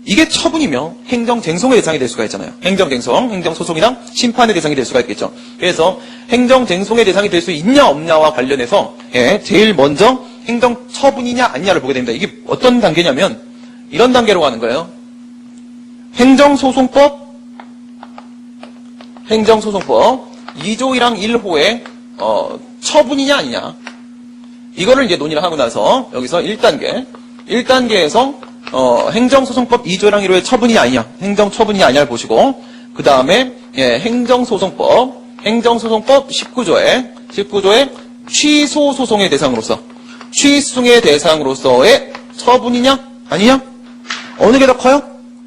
이게 처분이며 행정쟁송의 대상이 될 수가 있잖아요. 행정쟁송, 행정소송이나 심판의 대상이 될 수가 있겠죠. 그래서 행정쟁송의 대상이 될 수 있냐 없냐와 관련해서 제일 먼저 행정처분이냐 아니냐를 보게 됩니다. 이게 어떤 단계냐면 이런 단계로 가는 거예요. 행정소송법 2조 1항 1호의 처분이냐 아니냐 이거를 이제 논의를 하고 나서 여기서 1단계에서 행정소송법 2조랑 1호의 처분이냐 아니냐, 행정처분이냐 아니냐를 보시고, 그 다음에 행정소송법 19조에 취소소송의 대상으로서의 처분이냐 아니냐, 어느 게 더 커요?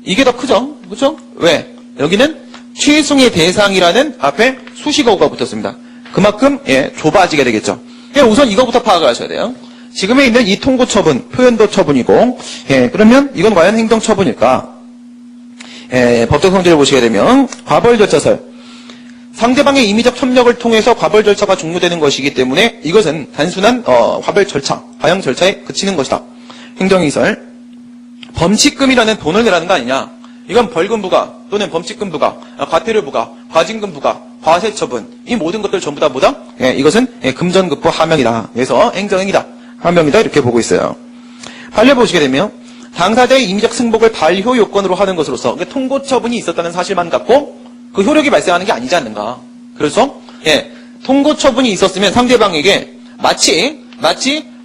이게 더 크죠, 그렇죠? 왜? 여기는 취소의 대상이라는 앞에 수식어가 붙었습니다. 그만큼 좁아지게 되겠죠. 우선 이거부터 파악을 하셔야 돼요. 지금에 있는 이 통고처분, 표현도 처분이고, 그러면 이건 과연 행정처분일까? 법적 성질을 보시게 되면 과벌절차설, 상대방의 임의적 협력을 통해서 과벌 절차가 종료되는 것이기 때문에 이것은 단순한 과벌 절차, 과형 절차에 그치는 것이다. 행정이설, 범칙금이라는 돈을 내라는 거 아니냐? 이건 벌금 부과 또는 범칙금 부과, 과태료 부과, 과징금 부과, 과세 처분, 이 모든 것들 전부 다 뭐다? 이것은 금전급부 하명이다. 그래서 행정행위다, 하명이다, 이렇게 보고 있어요. 판례 보시게 되면 당사자의 임의적 승복을 발효 요건으로 하는 것으로서 통고 처분이 있었다는 사실만 갖고 그 효력이 발생하는 게 아니지 않는가. 그래서 통고 처분이 있었으면 상대방에게 마치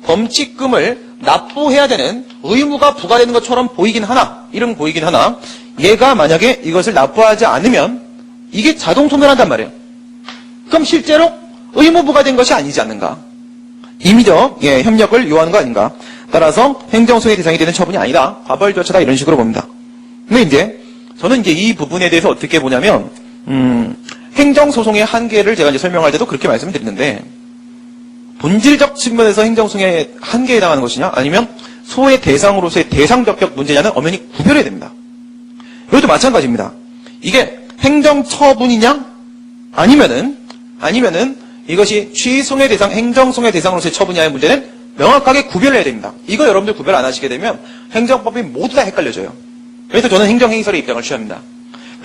범칙금을 납부해야 되는 의무가 부과되는 것처럼 보이긴 하나, 얘가 만약에 이것을 납부하지 않으면 이게 자동 소멸한단 말이에요. 그럼 실제로 의무 부과된 것이 아니지 않는가. 임의적 협력을 요하는 거 아닌가. 따라서 행정소송의 대상이 되는 처분이 아니다, 과벌 절차다, 이런 식으로 봅니다. 근데 이제 저는 이 부분에 대해서 어떻게 보냐면, 행정소송의 한계를 제가 이제 설명할 때도 그렇게 말씀을 드리는데, 본질적 측면에서 행정소송의 한계에 해당하는 것이냐, 아니면 소의 대상으로서의 대상적격 문제냐는 엄연히 구별해야 됩니다. 이것도 마찬가지입니다. 이게 행정처분이냐, 아니면은 이것이 취소의 대상, 행정소송의 대상으로서의 처분이냐의 문제는 명확하게 구별해야 됩니다. 이거 여러분들 구별 안 하시게 되면 행정법이 모두 다 헷갈려져요. 그래서 저는 행정행위설의 입장을 취합니다.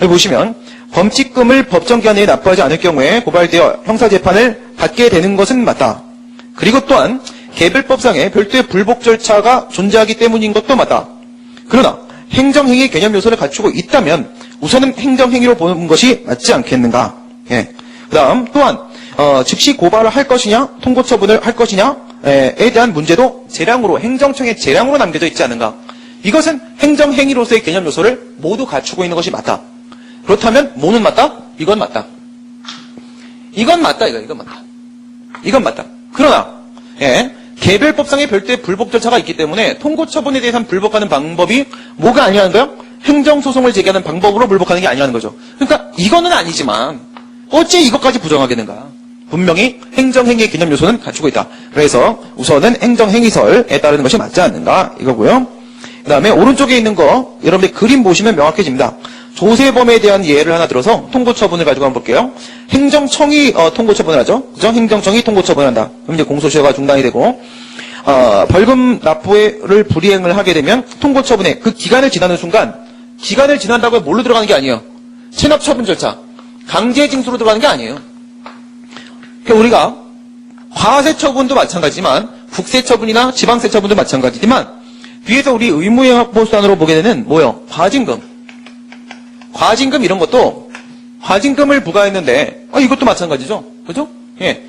여기 보시면 범칙금을 법정기한 내에 납부하지 않을 경우에 고발되어 형사재판을 받게 되는 것은 맞다. 그리고 또한 개별법상의 별도의 불복 절차가 존재하기 때문인 것도 맞다. 그러나 행정행위 개념 요소를 갖추고 있다면 우선은 행정행위로 보는 것이 맞지 않겠는가. 그 다음 또한 즉시 고발을 할 것이냐, 통고처분을 할 것이냐에 대한 문제도 행정청의 재량으로 남겨져 있지 않은가. 이것은 행정행위로서의 개념 요소를 모두 갖추고 있는 것이 맞다. 그렇다면 뭐는 맞다? 이건 맞다. 이건 맞다. 그러나 개별법상의 별도의 불복 절차가 있기 때문에 통고처분에 대해서는 불복하는 방법이 뭐가 아니라는 거예요? 행정소송을 제기하는 방법으로 불복하는 게 아니라는 거죠. 그러니까 이거는 아니지만 어째 이것까지 부정하게 되는가? 분명히 행정행위의 개념 요소는 갖추고 있다. 그래서 우선은 행정행위설에 따르는 것이 맞지 않는가 이거고요. 그 다음에 오른쪽에 있는 거 여러분들 그림 보시면 명확해집니다. 조세범에 대한 예를 하나 들어서 통고처분을 가지고 한번 볼게요. 행정청이 통고처분을 하죠. 그죠? 행정청이 통고처분을 한다. 그럼 이제 공소시효가 중단이 되고 벌금 납부를 불이행을 하게 되면 통고처분에 그 기간을 지나는 순간, 기간을 지난다고 해서 뭘로 들어가는 게 아니에요. 체납처분 절차, 강제징수로 들어가는 게 아니에요. 그러니까 우리가 과세처분도 마찬가지지만 국세처분이나 지방세처분도 마찬가지지만 뒤에서 우리 의무행합보수단으로 보게 되는 뭐요? 과징금 이런 것도 과징금을 부과했는데 이것도 마찬가지죠. 그죠?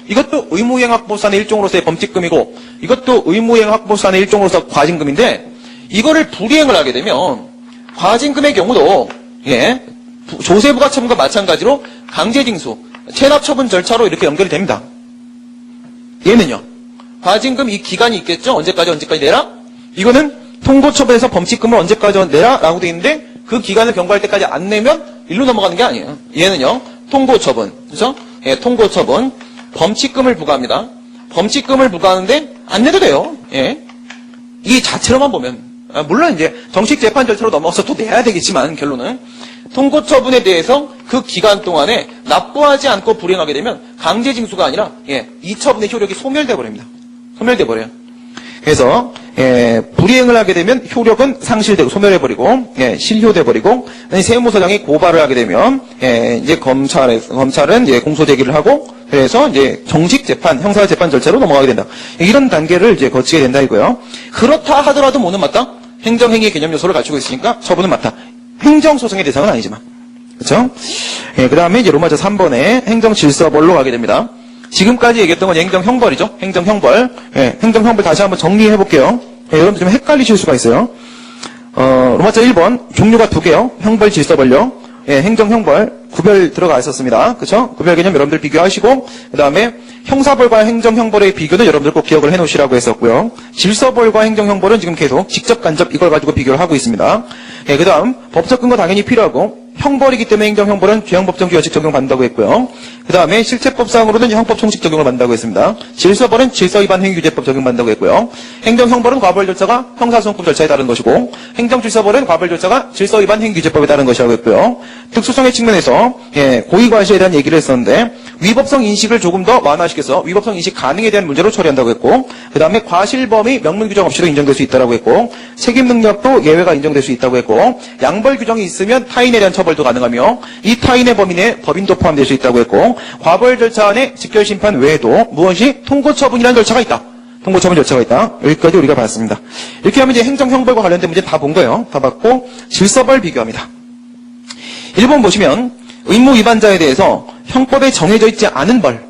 이것도 의무행합보수단의 일종으로서의 범칙금이고 이것도 의무행합보수단의 일종으로서 과징금인데 이거를 불이행을 하게 되면 과징금의 경우도 조세부과처분과 마찬가지로 강제징수, 체납처분 절차로 이렇게 연결이 됩니다. 얘는요. 과징금 이 기간이 있겠죠? 언제까지 내라? 이거는 통고처분에서 범칙금을 언제까지 내라? 라고 되어 있는데 그 기간을 경과할 때까지 안 내면 일로 넘어가는 게 아니에요. 얘는요. 통고처분. 그죠? 통고처분. 범칙금을 부과합니다. 범칙금을 부과하는데 안 내도 돼요. 이 자체로만 보면. 물론 이제 정식 재판 절차로 넘어가서 또 내야 되겠지만 결론은 통고처분에 대해서 그 기간 동안에 납부하지 않고 불이행하게 되면 강제징수가 아니라 이 처분의 효력이 소멸돼 버립니다. 소멸돼 버려요. 그래서 불이행을 하게 되면 효력은 상실되고 소멸해버리고 실효돼버리고 세무서장이 고발을 하게 되면 이제 검찰은 이제 공소 제기를 하고 그래서 이제 정식 재판, 형사 재판 절차로 넘어가게 된다. 이런 단계를 이제 거치게 된다 이거요. 그렇다 하더라도 뭐는 맞다? 행정행위의 개념 요소를 갖추고 있으니까 처분은 맞다. 행정소송의 대상은 아니지만. 그렇죠? 그 다음에 이제 로마자 3번에 행정질서벌로 가게 됩니다. 지금까지 얘기했던 건 행정형벌이죠. 행정형벌. 행정형벌 다시 한번 정리해 볼게요. 여러분들 좀 헷갈리실 수가 있어요. 로마자 1번 종류가 두 개요. 형벌, 질서벌요. 예, 행정, 형벌 구별 들어가 있었습니다. 그렇죠? 구별 개념 여러분들 비교하시고 그 다음에 형사벌과 행정, 형벌의 비교는 여러분들 꼭 기억을 해놓으시라고 했었고요. 질서벌과 행정, 형벌은 지금 계속 직접, 간접 이걸 가지고 비교를 하고 있습니다. 예, 그 다음 법적 근거 당연히 필요하고 형벌이기 때문에 행정, 형벌은 죄형법정규 원칙 적용받는다고 했고요. 그 다음에 실체법상으로는 형법 총칙 적용을 받는다고 했습니다. 질서벌은 질서위반 행위규제법 적용받는다고 했고요. 행정, 형벌은 과벌 절차가 형사소송법 절차에 따른 것이고 행정, 질서벌은 과벌 절차가 질서위반 행위규제법에 따른 것이라고 했고요. 특수성의 측면에서 고의과시에 대한 얘기를 했었는데 위법성 인식을 조금 더 완화시켜서 위법성 인식 가능에 대한 문제로 처리한다고 했고 그 다음에 과실범위 명문 규정 없이도 인정될 수 있다고 했고 책임 능력도 예외가 인정될 수 있다고 했고 양벌 규정이 있으면 타인에 대한 처벌도 가능하며 이 타인의 범위 내에 법인도 포함될 수 있다고 했고 과벌 절차 안에 직결심판 외에도 무엇이 통고처분이라는 절차가 있다. 통고처분 절차가 있다. 여기까지 우리가 봤습니다. 이렇게 하면 이제 행정, 형벌과 관련된 문제 다 본 거예요. 다 봤고 질서벌 비교합니다. 1번 보시면 의무 위반자에 대해서 형법에 정해져 있지 않은 벌.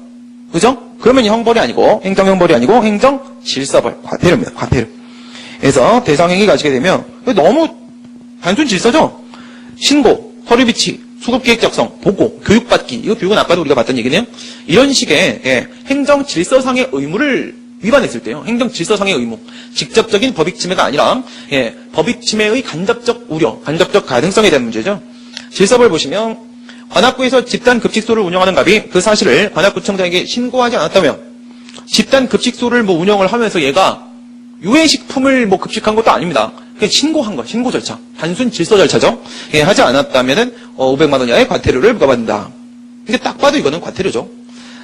그죠? 그러면 형벌이 아니고 행정, 형벌이 아니고 행정, 질서벌. 과태료입니다. 과태료. 그래서 대상행위 가지게 되면 너무 단순 질서죠? 신고, 서류 비치, 수급계획 작성, 보고, 교육받기. 이거 교육은 아까도 우리가 봤던 얘기네요. 이런 식의 행정 질서상의 의무를 위반했을 때요. 행정 질서상의 의무. 직접적인 법익 침해가 아니라 법익 침해의 간접적 우려, 간접적 가능성에 대한 문제죠. 질서벌 보시면 관악구에서 집단 급식소를 운영하는 갑이 그 사실을 관악구청장에게 신고하지 않았다면 집단 급식소를 운영을 하면서 얘가 유해식품을 급식한 것도 아닙니다. 그냥 신고한 거, 신고 절차. 단순 질서 절차죠. 하지 않았다면은 500만 원 이하의 과태료를 부과받는다. 근데 딱 봐도 이거는 과태료죠.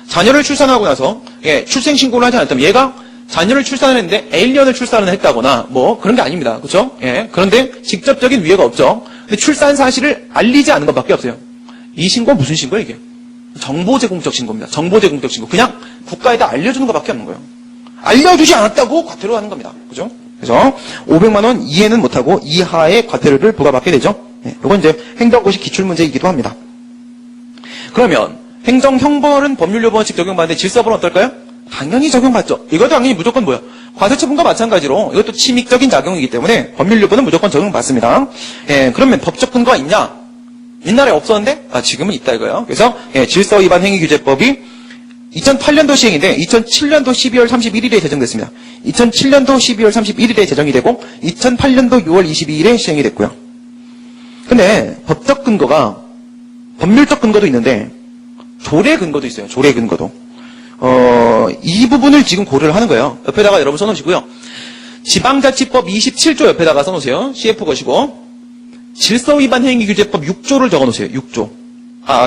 자녀를 출산하고 나서 출생 신고를 하지 않았다면 얘가 자녀를 출산했는데 에일리언을 출산을 했다거나 그런 게 아닙니다. 그렇죠? 그런데 직접적인 위해가 없죠. 근데 출산 사실을 알리지 않은 것밖에 없어요. 이 신고는 무슨 신고예요, 이게? 정보제공적 신고입니다. 정보제공적 신고. 그냥 국가에다 알려주는 것밖에 없는 거예요. 알려주지 않았다고 과태료 하는 겁니다. 그죠? 그래서 500만 원 이해는 못하고 이하의 과태료를 부과받게 되죠. 이건 이제 행정고시 기출문제이기도 합니다. 그러면 행정, 형벌은 법률요원칙 적용받는데 질서벌은 어떨까요? 당연히 적용받죠. 이것도 당연히 무조건 뭐야? 과세처분과 마찬가지로 이것도 침익적인 작용이기 때문에 법률요건은 무조건 적용받습니다. 그러면 법적 근거가 있냐? 옛날에 없었는데 지금은 있다 이거예요. 그래서 질서위반 행위규제법이 2008년도 시행인데 2007년도 12월 31일에 제정됐습니다. 2007년도 12월 31일에 제정이 되고 2008년도 6월 22일에 시행이 됐고요. 근데 법적 근거가 법률적 근거도 있는데 조례 근거도 있어요. 조례 근거도. 이 부분을 지금 고려를 하는 거예요. 옆에다가 여러분 써놓으시고요. 지방자치법 27조 옆에다가 써놓으세요. CF 것이고 질서위반 행위규제법 6조를 적어놓으세요. 6조.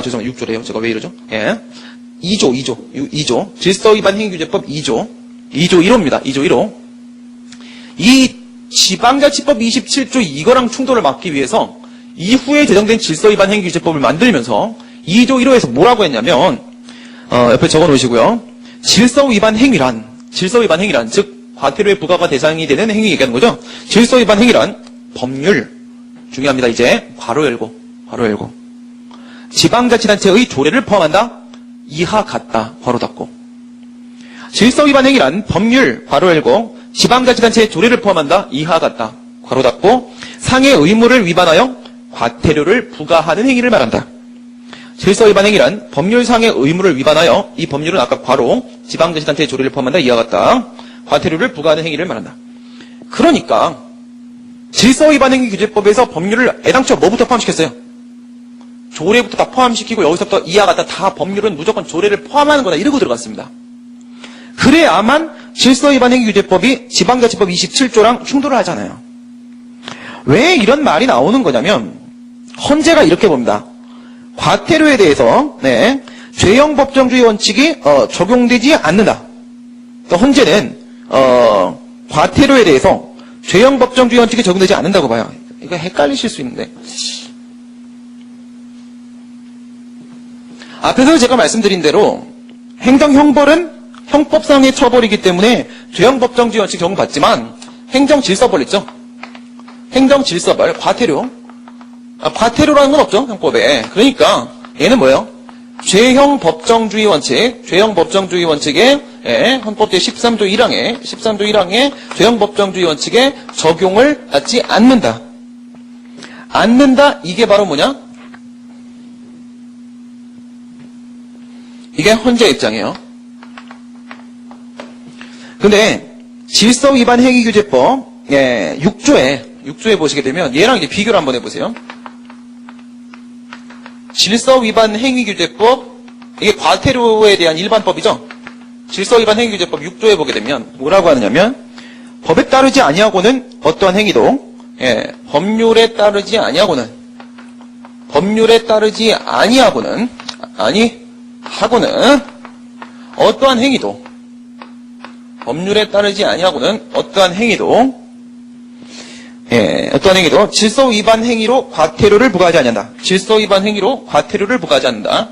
죄송해요. 6조래요. 제가 왜 이러죠? 2조. 질서위반 행위규제법 2조. 2조 1호입니다. 2조 1호. 이 지방자치법 27조 이거랑 충돌을 막기 위해서 이후에 제정된 질서위반 행위규제법을 만들면서 2조 1호에서 뭐라고 했냐면 옆에 적어놓으시고요. 질서위반 행위란, 즉 과태료의 부과가 대상이 되는 행위 얘기하는 거죠. 질서위반 행위란 법률 중요합니다. 이제 괄호 열고 지방자치단체의 조례를 포함한다. 이하 같다. 괄호 닫고. 질서위반 행위란 법률 괄호 열고 지방자치단체의 조례를 포함한다. 이하 같다. 괄호 닫고 상해 의무를 위반하여 과태료를 부과하는 행위를 말한다. 질서위반 행위란 법률상의 의무를 위반하여 이 법률은 아까 괄호 지방자치단체의 조례를 포함한다. 이와 같다. 과태료를 부과하는 행위를 말한다. 그러니까 질서위반 행위규제법에서 법률을 애당초 뭐부터 포함시켰어요? 조례부터 다 포함시키고 여기서부터 이와 같다. 다 법률은 무조건 조례를 포함하는 거다. 이러고 들어갔습니다. 그래야만 질서위반 행위규제법이 지방자치법 27조랑 충돌을 하잖아요. 왜 이런 말이 나오는 거냐면 헌재가 이렇게 봅니다. 과태료에 대해서 죄형 법정주의 원칙이 적용되지 않는다. 그러니까 헌재는 과태료에 대해서 죄형 법정주의 원칙이 적용되지 않는다고 봐요. 이거 헷갈리실 수 있는데 앞에서 제가 말씀드린 대로 행정, 형벌은 형법상의 처벌이기 때문에 죄형 법정주의 원칙 적용받지만 행정 질서벌 있죠? 행정 질서벌, 과태료. 과태료라는 건 없죠, 형법에. 그러니까 얘는 뭐예요? 죄형 법정주의 원칙, 죄형 법정주의 원칙에 헌법 제13조 1항에 죄형 법정주의 원칙에 적용을 받지 않는다. 않는다. 이게 바로 뭐냐? 이게 헌재 입장이에요. 근데 질서 위반 행위규제법 6조에 보시게 되면 얘랑 이제 비교를 한번 해보세요. 질서 위반 행위규제법, 이게 과태료에 대한 일반법이죠. 질서 위반 행위규제법 6조에 보게 되면 뭐라고 하느냐면, 법에 따르지 아니하고는 어떠한 행위도, 법률에 따르지 아니하고는 어떠한 행위도, 법률에 따르지 아니하고는 어떠한 행위도 질서 위반 행위로 과태료를 부과하지 않는다. 질서 위반 행위로 과태료를 부과하지 않는다.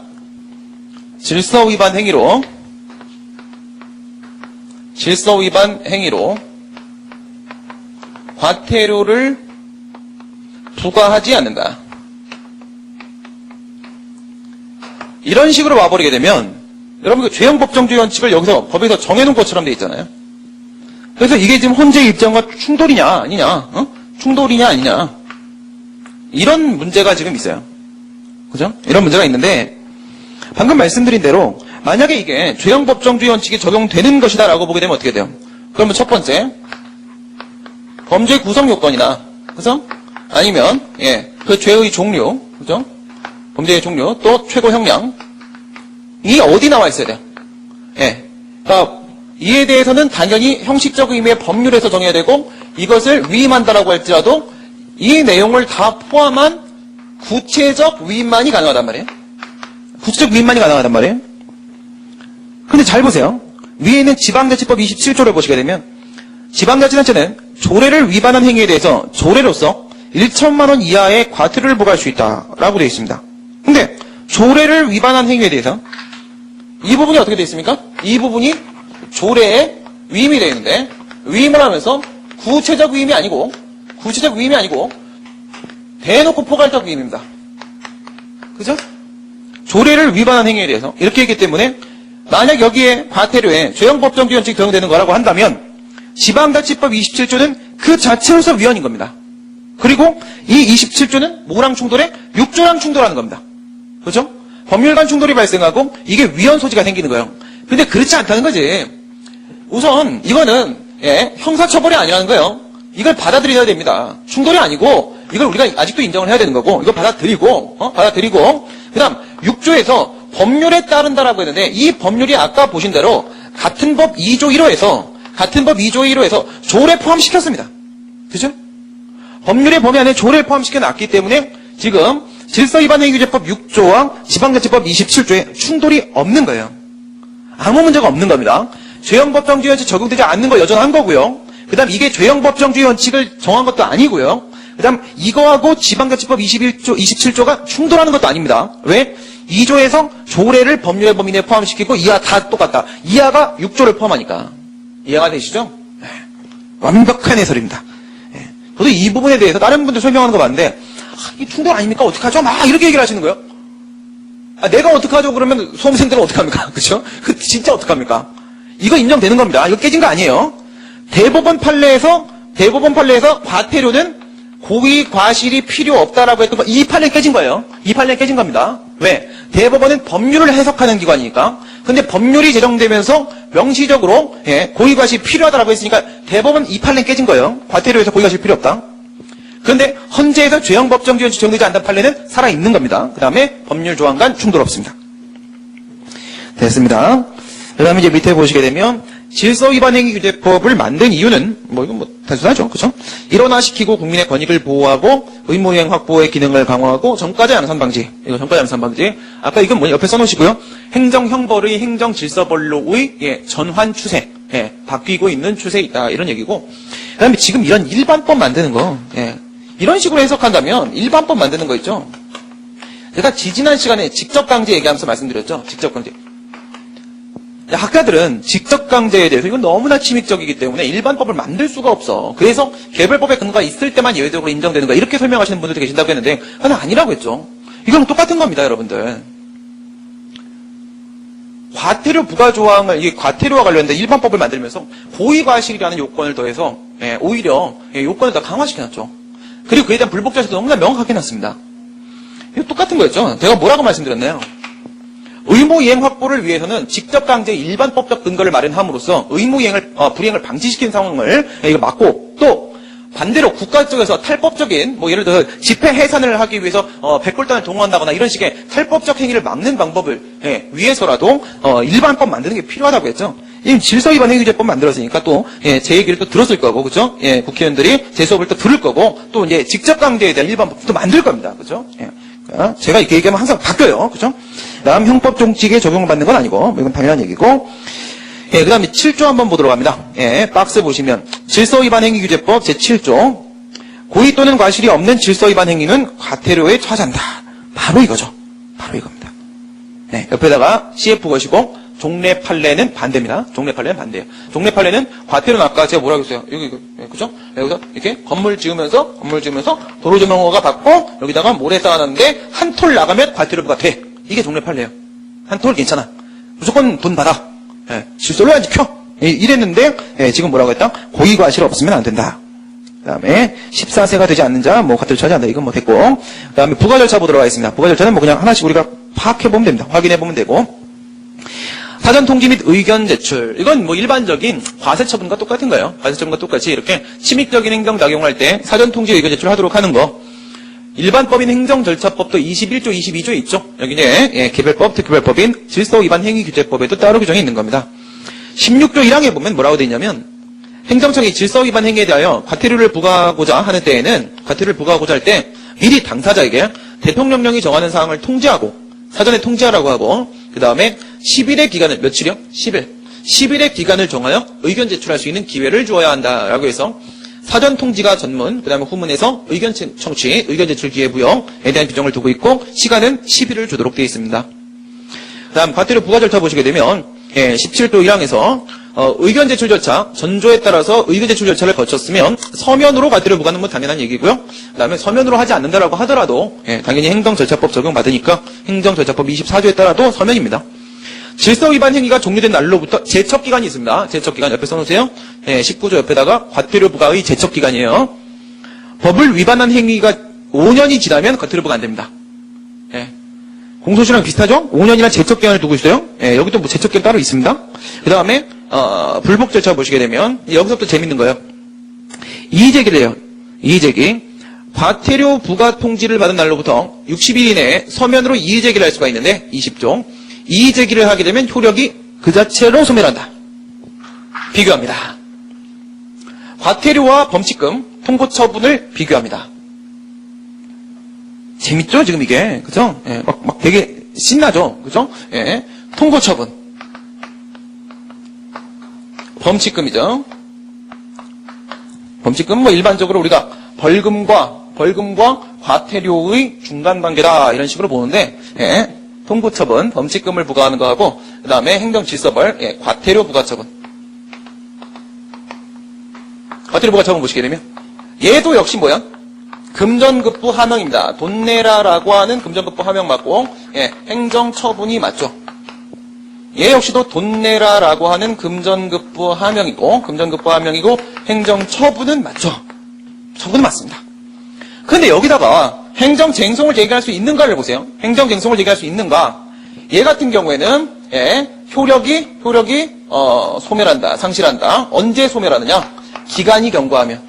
질서 위반 행위로 과태료를 부과하지 않는다. 이런 식으로 와버리게 되면 여러분 그 죄형 법정주의 원칙을 여기서 법에서 정해놓은 것처럼 돼 있잖아요. 그래서 이게 지금 헌재 입장과 충돌이냐 아니냐, 충돌이냐 아니냐, 이런 문제가 지금 있어요. 그죠? 이런 문제가 있는데, 방금 말씀드린 대로 만약에 이게 죄형 법정주의 원칙이 적용되는 것이다라고 보게 되면 어떻게 돼요? 그러면 첫 번째, 범죄 구성 요건이나, 그죠? 아니면 그 죄의 종류, 그죠? 범죄의 종류, 또 최고 형량, 이 어디 나와 있어야 돼요? 그러니까 이에 대해서는 당연히 형식적 의미의 법률에서 정해야 되고, 이것을 위임한다라고 할지라도 이 내용을 다 포함한 구체적 위임만이 가능하단 말이에요. 구체적 위임만이 가능하단 말이에요. 근데 잘 보세요. 위에 있는 지방자치법 27조를 보시게 되면, 지방자치단체는 조례를 위반한 행위에 대해서 조례로서 1천만 원 이하의 과태료를 부과할 수 있다라고 되어 있습니다. 근데 조례를 위반한 행위에 대해서 이 부분이 어떻게 되어 있습니까? 이 부분이 조례에 위임이 되어 있는데, 위임을 하면서 구체적 위임이 아니고 대놓고 포괄적 위임입니다. 그죠? 조례를 위반한 행위에 대해서 이렇게 했기 때문에, 만약 여기에 과태료에 죄형 법정주의 원칙이 적용되는 거라고 한다면 지방자치법 27조는 그 자체로서 위헌인 겁니다. 그리고 이 27조는 뭐랑 충돌해? 6조랑 충돌하는 겁니다. 그죠? 법률 간 충돌이 발생하고 이게 위헌 소지가 생기는 거예요. 근데 그렇지 않다는 거지. 우선 이거는 형사처벌이 아니라는 거예요. 이걸 받아들여야 됩니다. 충돌이 아니고 이걸 우리가 아직도 인정을 해야 되는 거고, 이걸 받아들이고 그 다음 6조에서 법률에 따른다라고 했는데, 이 법률이 아까 보신 대로 같은 법 2조 1호에서 조례 포함시켰습니다. 그죠? 법률의 범위 안에 조례를 포함시켜 놨기 때문에 지금 질서위반행위규제법 6조와 지방자치법 27조에 충돌이 없는 거예요. 아무 문제가 없는 겁니다. 죄형법정주의 원칙 적용되지 않는 거 여전한 거고요. 그 다음 이게 죄형법정주의 원칙을 정한 것도 아니고요. 그 다음 이거하고 지방자치법 27조가 충돌하는 것도 아닙니다. 왜? 2조에서 조례를 법률의 범위 내에 포함시키고 이하 다 똑같다. 이하가 6조를 포함하니까. 이해가 되시죠? 완벽한 해설입니다. 저도 이 부분에 대해서 다른 분들 설명하는 거 봤는데, 이 충돌 아닙니까? 어떡하죠? 막 이렇게 얘기를 하시는 거예요. 내가 어떡하죠? 그러면 수험생들은 어떡합니까? 그쵸? 진짜 어떡합니까? 이거 인정되는 겁니다. 이거 깨진 거 아니에요. 대법원 판례에서 과태료는 고의 과실이 필요 없다라고 했던 거, 이 판례 깨진 거예요. 이 판례 깨진 겁니다. 왜? 대법원은 법률을 해석하는 기관이니까. 근데 법률이 제정되면서 명시적으로 고의 과실이 필요하다라고 했으니까 대법원 이 판례 깨진 거예요. 과태료에서 고의 과실이 필요 없다. 그런데 헌재에서 죄형 법정주의 원칙 적용되지 않는 판례는 살아있는 겁니다. 그 다음에 법률 조항간 충돌 없습니다. 됐습니다. 그 다음에 이제 밑에 보시게 되면, 질서위반행위규제법을 만든 이유는 이건 단순하죠, 그렇죠? 일원화시키고 국민의 권익을 보호하고 의무이행 확보의 기능을 강화하고 정가제 양산 방지. 이거 정가제 양산 방지. 아까 이건 옆에 써놓으시고요. 행정형벌의 행정질서벌로의 전환 추세, 바뀌고 있는 추세에 있다, 이런 얘기고. 그다음에 지금 이런 일반법 만드는 거, 이런 식으로 해석한다면 일반법 만드는 거 있죠. 제가 지지난 시간에 직접강제 얘기하면서 말씀드렸죠. 직접강제. 학자들은 직접강제에 대해서 이건 너무나 침익적이기 때문에 일반법을 만들 수가 없어. 그래서 개별법의 근거가 있을 때만 예외적으로 인정되는 거야. 이렇게 설명하시는 분들도 계신다고 했는데, 그건 아니라고 했죠. 이건 똑같은 겁니다, 여러분들. 과태료 부과 조항을, 이게 과태료와 관련된 일반법을 만들면서 고의과실이라는 요건을 더해서 오히려 요건을 더 강화시켜놨죠. 그리고 그에 대한 불복 절차도 너무나 명확하게 해놨습니다. 이거 똑같은 거였죠. 제가 뭐라고 말씀드렸나요? 의무이행 확보를 위해서는 직접 강제 일반 법적 근거를 마련함으로써 의무이행을 불이행을 방지시키는 상황을 이거 막고, 또 반대로 국가 쪽에서 탈법적인 예를 들어서 집회 해산을 하기 위해서 백골단을 동원한다거나 이런 식의 탈법적 행위를 막는 방법을 위해서라도 일반법 만드는 게 필요하다고 했죠. 이 질서위반 행위규제법 만들었으니까 또 제 얘기를 또 들었을 거고, 그죠? 국회의원들이 제 수업을 또 들을 거고, 또 이제 직접 강제에 대한 일반법도 만들 겁니다, 그죠? 제가 이렇게 얘기하면 항상 바뀌어요, 그죠? 남 형법 종칙에 적용을 받는 건 아니고, 이건 당연한 얘기고. 그 다음에 7조 한번 보도록 합니다. 박스 보시면 질서위반 행위규제법 제7조, 고의 또는 과실이 없는 질서위반 행위는 과태료에 처한다. 바로 이거죠. 바로 이겁니다. 옆에다가 CF 거시고 종래 판례는 반대입니다. 종래 판례는 반대예요. 종래 판례는 과태료는 아까 제가 뭐라고 했어요? 여기 그죠? 여기서 이렇게 건물 지으면서 도로 조명허가 받고 여기다가 모래 쌓아놨는데 한 톨 나가면 과태료가 돼. 이게 종래 판례예요. 한 톨 괜찮아. 무조건 돈 받아. 질서를 안 지켜. 이랬는데 지금 뭐라고 했다? 고의 과실 없으면 안 된다. 그 다음에 14세가 되지 않는 자 과태료 처하지 않는다. 이건 됐고, 그 다음에 부가 절차 보도록 하겠습니다. 부가 절차는 그냥 하나씩 우리가 파악해보면 됩니다. 확인해보면 되고, 사전 통지 및 의견 제출. 이건 일반적인 과세 처분과 똑같은 거예요. 과세 처분과 똑같이 이렇게 침입적인 행정 작용할 때 사전 통지 의견 제출하도록 하는 거. 일반법인 행정절차법도 21조, 22조에 있죠. 여기 이제 개별법, 특별법인 질서위반 행위규제법에도 따로 규정이 있는 겁니다. 16조 1항에 보면 뭐라고 되어 있냐면, 행정청이 질서위반 행위에 대하여 과태료를 부과하고자 하는 때에는, 과태료를 부과하고자 할 때 미리 당사자에게 대통령령이 정하는 사항을 통지하고, 사전에 통지하라고 하고, 그 다음에 10일의 기간을, 며칠이요? 10일. 10일의 기간을 정하여 의견 제출할 수 있는 기회를 주어야 한다라고 해서 사전 통지가 전문, 그 다음에 후문에서 의견 청취, 의견 제출 기회 부여에 대한 규정을 두고 있고, 시간은 10일을 주도록 되어 있습니다. 그 다음 과태료 부과 절차 보시게 되면 17조 1항에서 의견 제출 절차, 전조에 따라서 의견 제출 절차를 거쳤으면 서면으로 과태료 부과는 당연한 얘기고요. 그 다음에 서면으로 하지 않는다라고 하더라도 당연히 행정절차법 적용받으니까 행정절차법 24조에 따라도 서면입니다. 질서위반 행위가 종료된 날로부터 제척기간이 있습니다. 제척기간 옆에 써놓으세요. 19조 옆에다가 과태료 부과의 제척기간이에요. 법을 위반한 행위가 5년이 지나면 과태료 부과 안 됩니다. 공소시효랑 비슷하죠? 5년이나 제척기간을 두고 있어요. 여기도 제척기간 따로 있습니다. 그 다음에 불복 절차 보시게 되면 여기서부터 재밌는 거예요. 이의제기를 해요. 이의제기. 과태료 부과 통지를 받은 날로부터 60일 이내에 서면으로 이의제기를 할 수가 있는데 20조. 이의제기를 하게 되면 효력이 그 자체로 소멸한다. 비교합니다. 과태료와 범칙금, 통고처분을 비교합니다. 재밌죠, 지금 이게? 그죠? 막 되게 신나죠? 그죠? 통고처분. 범칙금이죠. 범칙금은 일반적으로 우리가 벌금과 과태료의 중간 단계다, 이런 식으로 보는데, 통고처분, 범칙금을 부과하는 거하고, 그 다음에 행정질서벌, 과태료 부과처분. 과태료 부과처분 보시게 되면, 얘도 역시 뭐야? 금전급부 하명입니다. 돈 내라라고 하는 금전급부 하명 맞고, 행정처분이 맞죠. 얘 역시도 돈 내라라고 하는 금전급부 하명이고, 행정처분은 맞죠. 처분은 맞습니다. 근데 여기다가 행정쟁송을 제기할 수 있는가를 보세요. 행정쟁송을 제기할 수 있는가? 얘 같은 경우에는 효력이 소멸한다, 상실한다. 언제 소멸하느냐? 기간이 경과하면.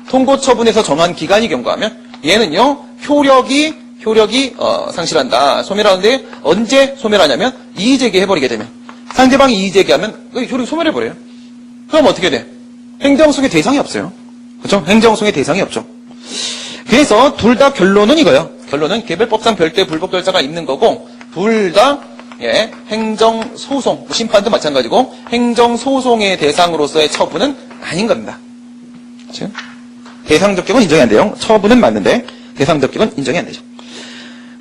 통고처분에서 정한 기간이 경과하면 얘는요 효력이 상실한다, 소멸하는데 언제 소멸하냐면 이의제기 해버리게 되면, 상대방이 이의제기하면 효력이 소멸해버려요. 그럼 어떻게 돼? 행정소의 대상이 없어요. 그렇죠? 행정소의 대상이 없죠. 그래서 둘 다 결론은 이거예요. 결론은 개별법상 별도의 불복 절차가 있는 거고, 둘 다 행정소송, 심판도 마찬가지고 행정소송의 대상으로서의 처분은 아닌 겁니다. 그렇죠? 대상적격은 인정이 안 돼요. 처분은 맞는데 대상적격은 인정이 안 되죠.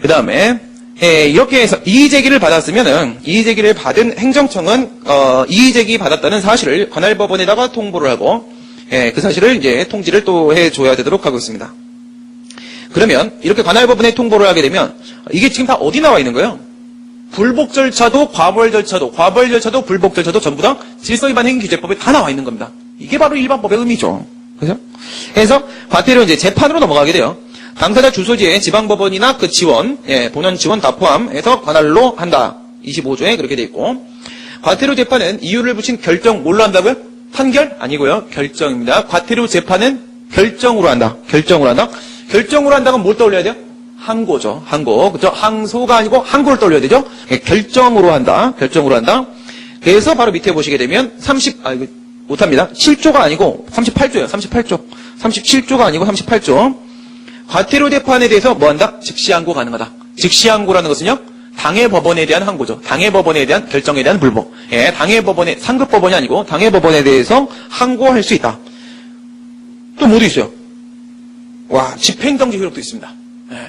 그 다음에 이렇게 해서 이의제기를 받았으면은, 이의제기를 받은 행정청은 이의제기 받았다는 사실을 관할법원에다가 통보를 하고, 그 사실을 이제 통지를 또 해줘야 되도록 하고 있습니다. 그러면 이렇게 관할법원에 통보를 하게 되면 이게 지금 다 어디 나와 있는 거예요? 불복 절차도 과벌 절차도 불복 절차도 전부 다 질서위반 행위규제법에 다 나와 있는 겁니다. 이게 바로 일반법의 의미죠. 그죠? 그래서 과태료 이제 재판으로 넘어가게 돼요. 당사자 주소지에 지방법원이나 그 지원, 본원 지원 다 포함해서 관할로 한다. 25조에 그렇게 돼 있고. 과태료 재판은 이유를 붙인 결정 뭘로 한다고요? 판결? 아니고요. 결정입니다. 과태료 재판은 결정으로 한다. 결정으로 한다. 결정으로 한다고 뭘 떠올려야 돼요? 항고죠. 항고. 그죠? 항소가 아니고 항고를 떠올려야 되죠? 결정으로 한다. 결정으로 한다. 그래서 바로 밑에 보시게 되면 이거 못합니다. 7조가 아니고 38조예요. 38조. 37조가 아니고 38조. 과태료 재판에 대해서 뭐 한다? 즉시 항고 가능하다. 즉시 항고라는 것은요. 당해 법원에 대한 항고죠. 당해 법원에 대한 결정에 대한 불복. 당해 법원에 상급 법원이 아니고 당해 법원에 대해서 항고할 수 있다. 또 뭐도 있어요? 와, 집행정지 효력도 있습니다.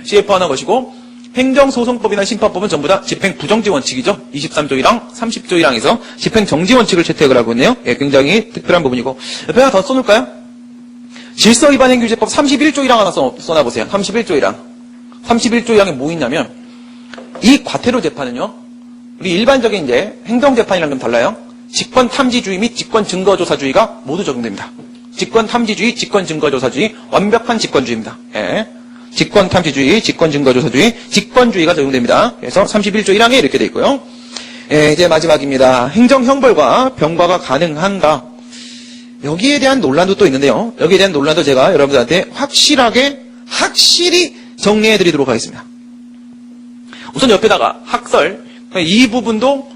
CF 하나 것이고 행정소송법이나 심판법은 전부 다 집행부정지 원칙이죠. 23조이랑 30조이랑에서 집행정지 원칙을 채택을 하고 있네요. 굉장히 특별한 부분이고. 옆에 하나 더 써놓을까요? 질서위반행규제법 31조이랑 하나 써놔보세요. 31조이랑. 31조이랑에 뭐 있냐면 이 과태료 재판은요. 우리 일반적인 이제 행정재판이랑 좀 달라요. 직권탐지주의 및 직권증거조사주의가 모두 적용됩니다. 직권탐지주의, 직권증거조사주의, 완벽한 직권주의입니다. 직권탐지주의, 직권증거조사주의, 직권주의가 적용됩니다. 그래서 31조 1항에 이렇게 돼 있고요. 이제 마지막입니다. 행정형벌과 병과가 가능한가? 여기에 대한 논란도 또 있는데요. 여기에 대한 논란도 제가 여러분들한테 확실히 정리해 드리도록 하겠습니다. 우선 옆에다가 학설, 이 부분도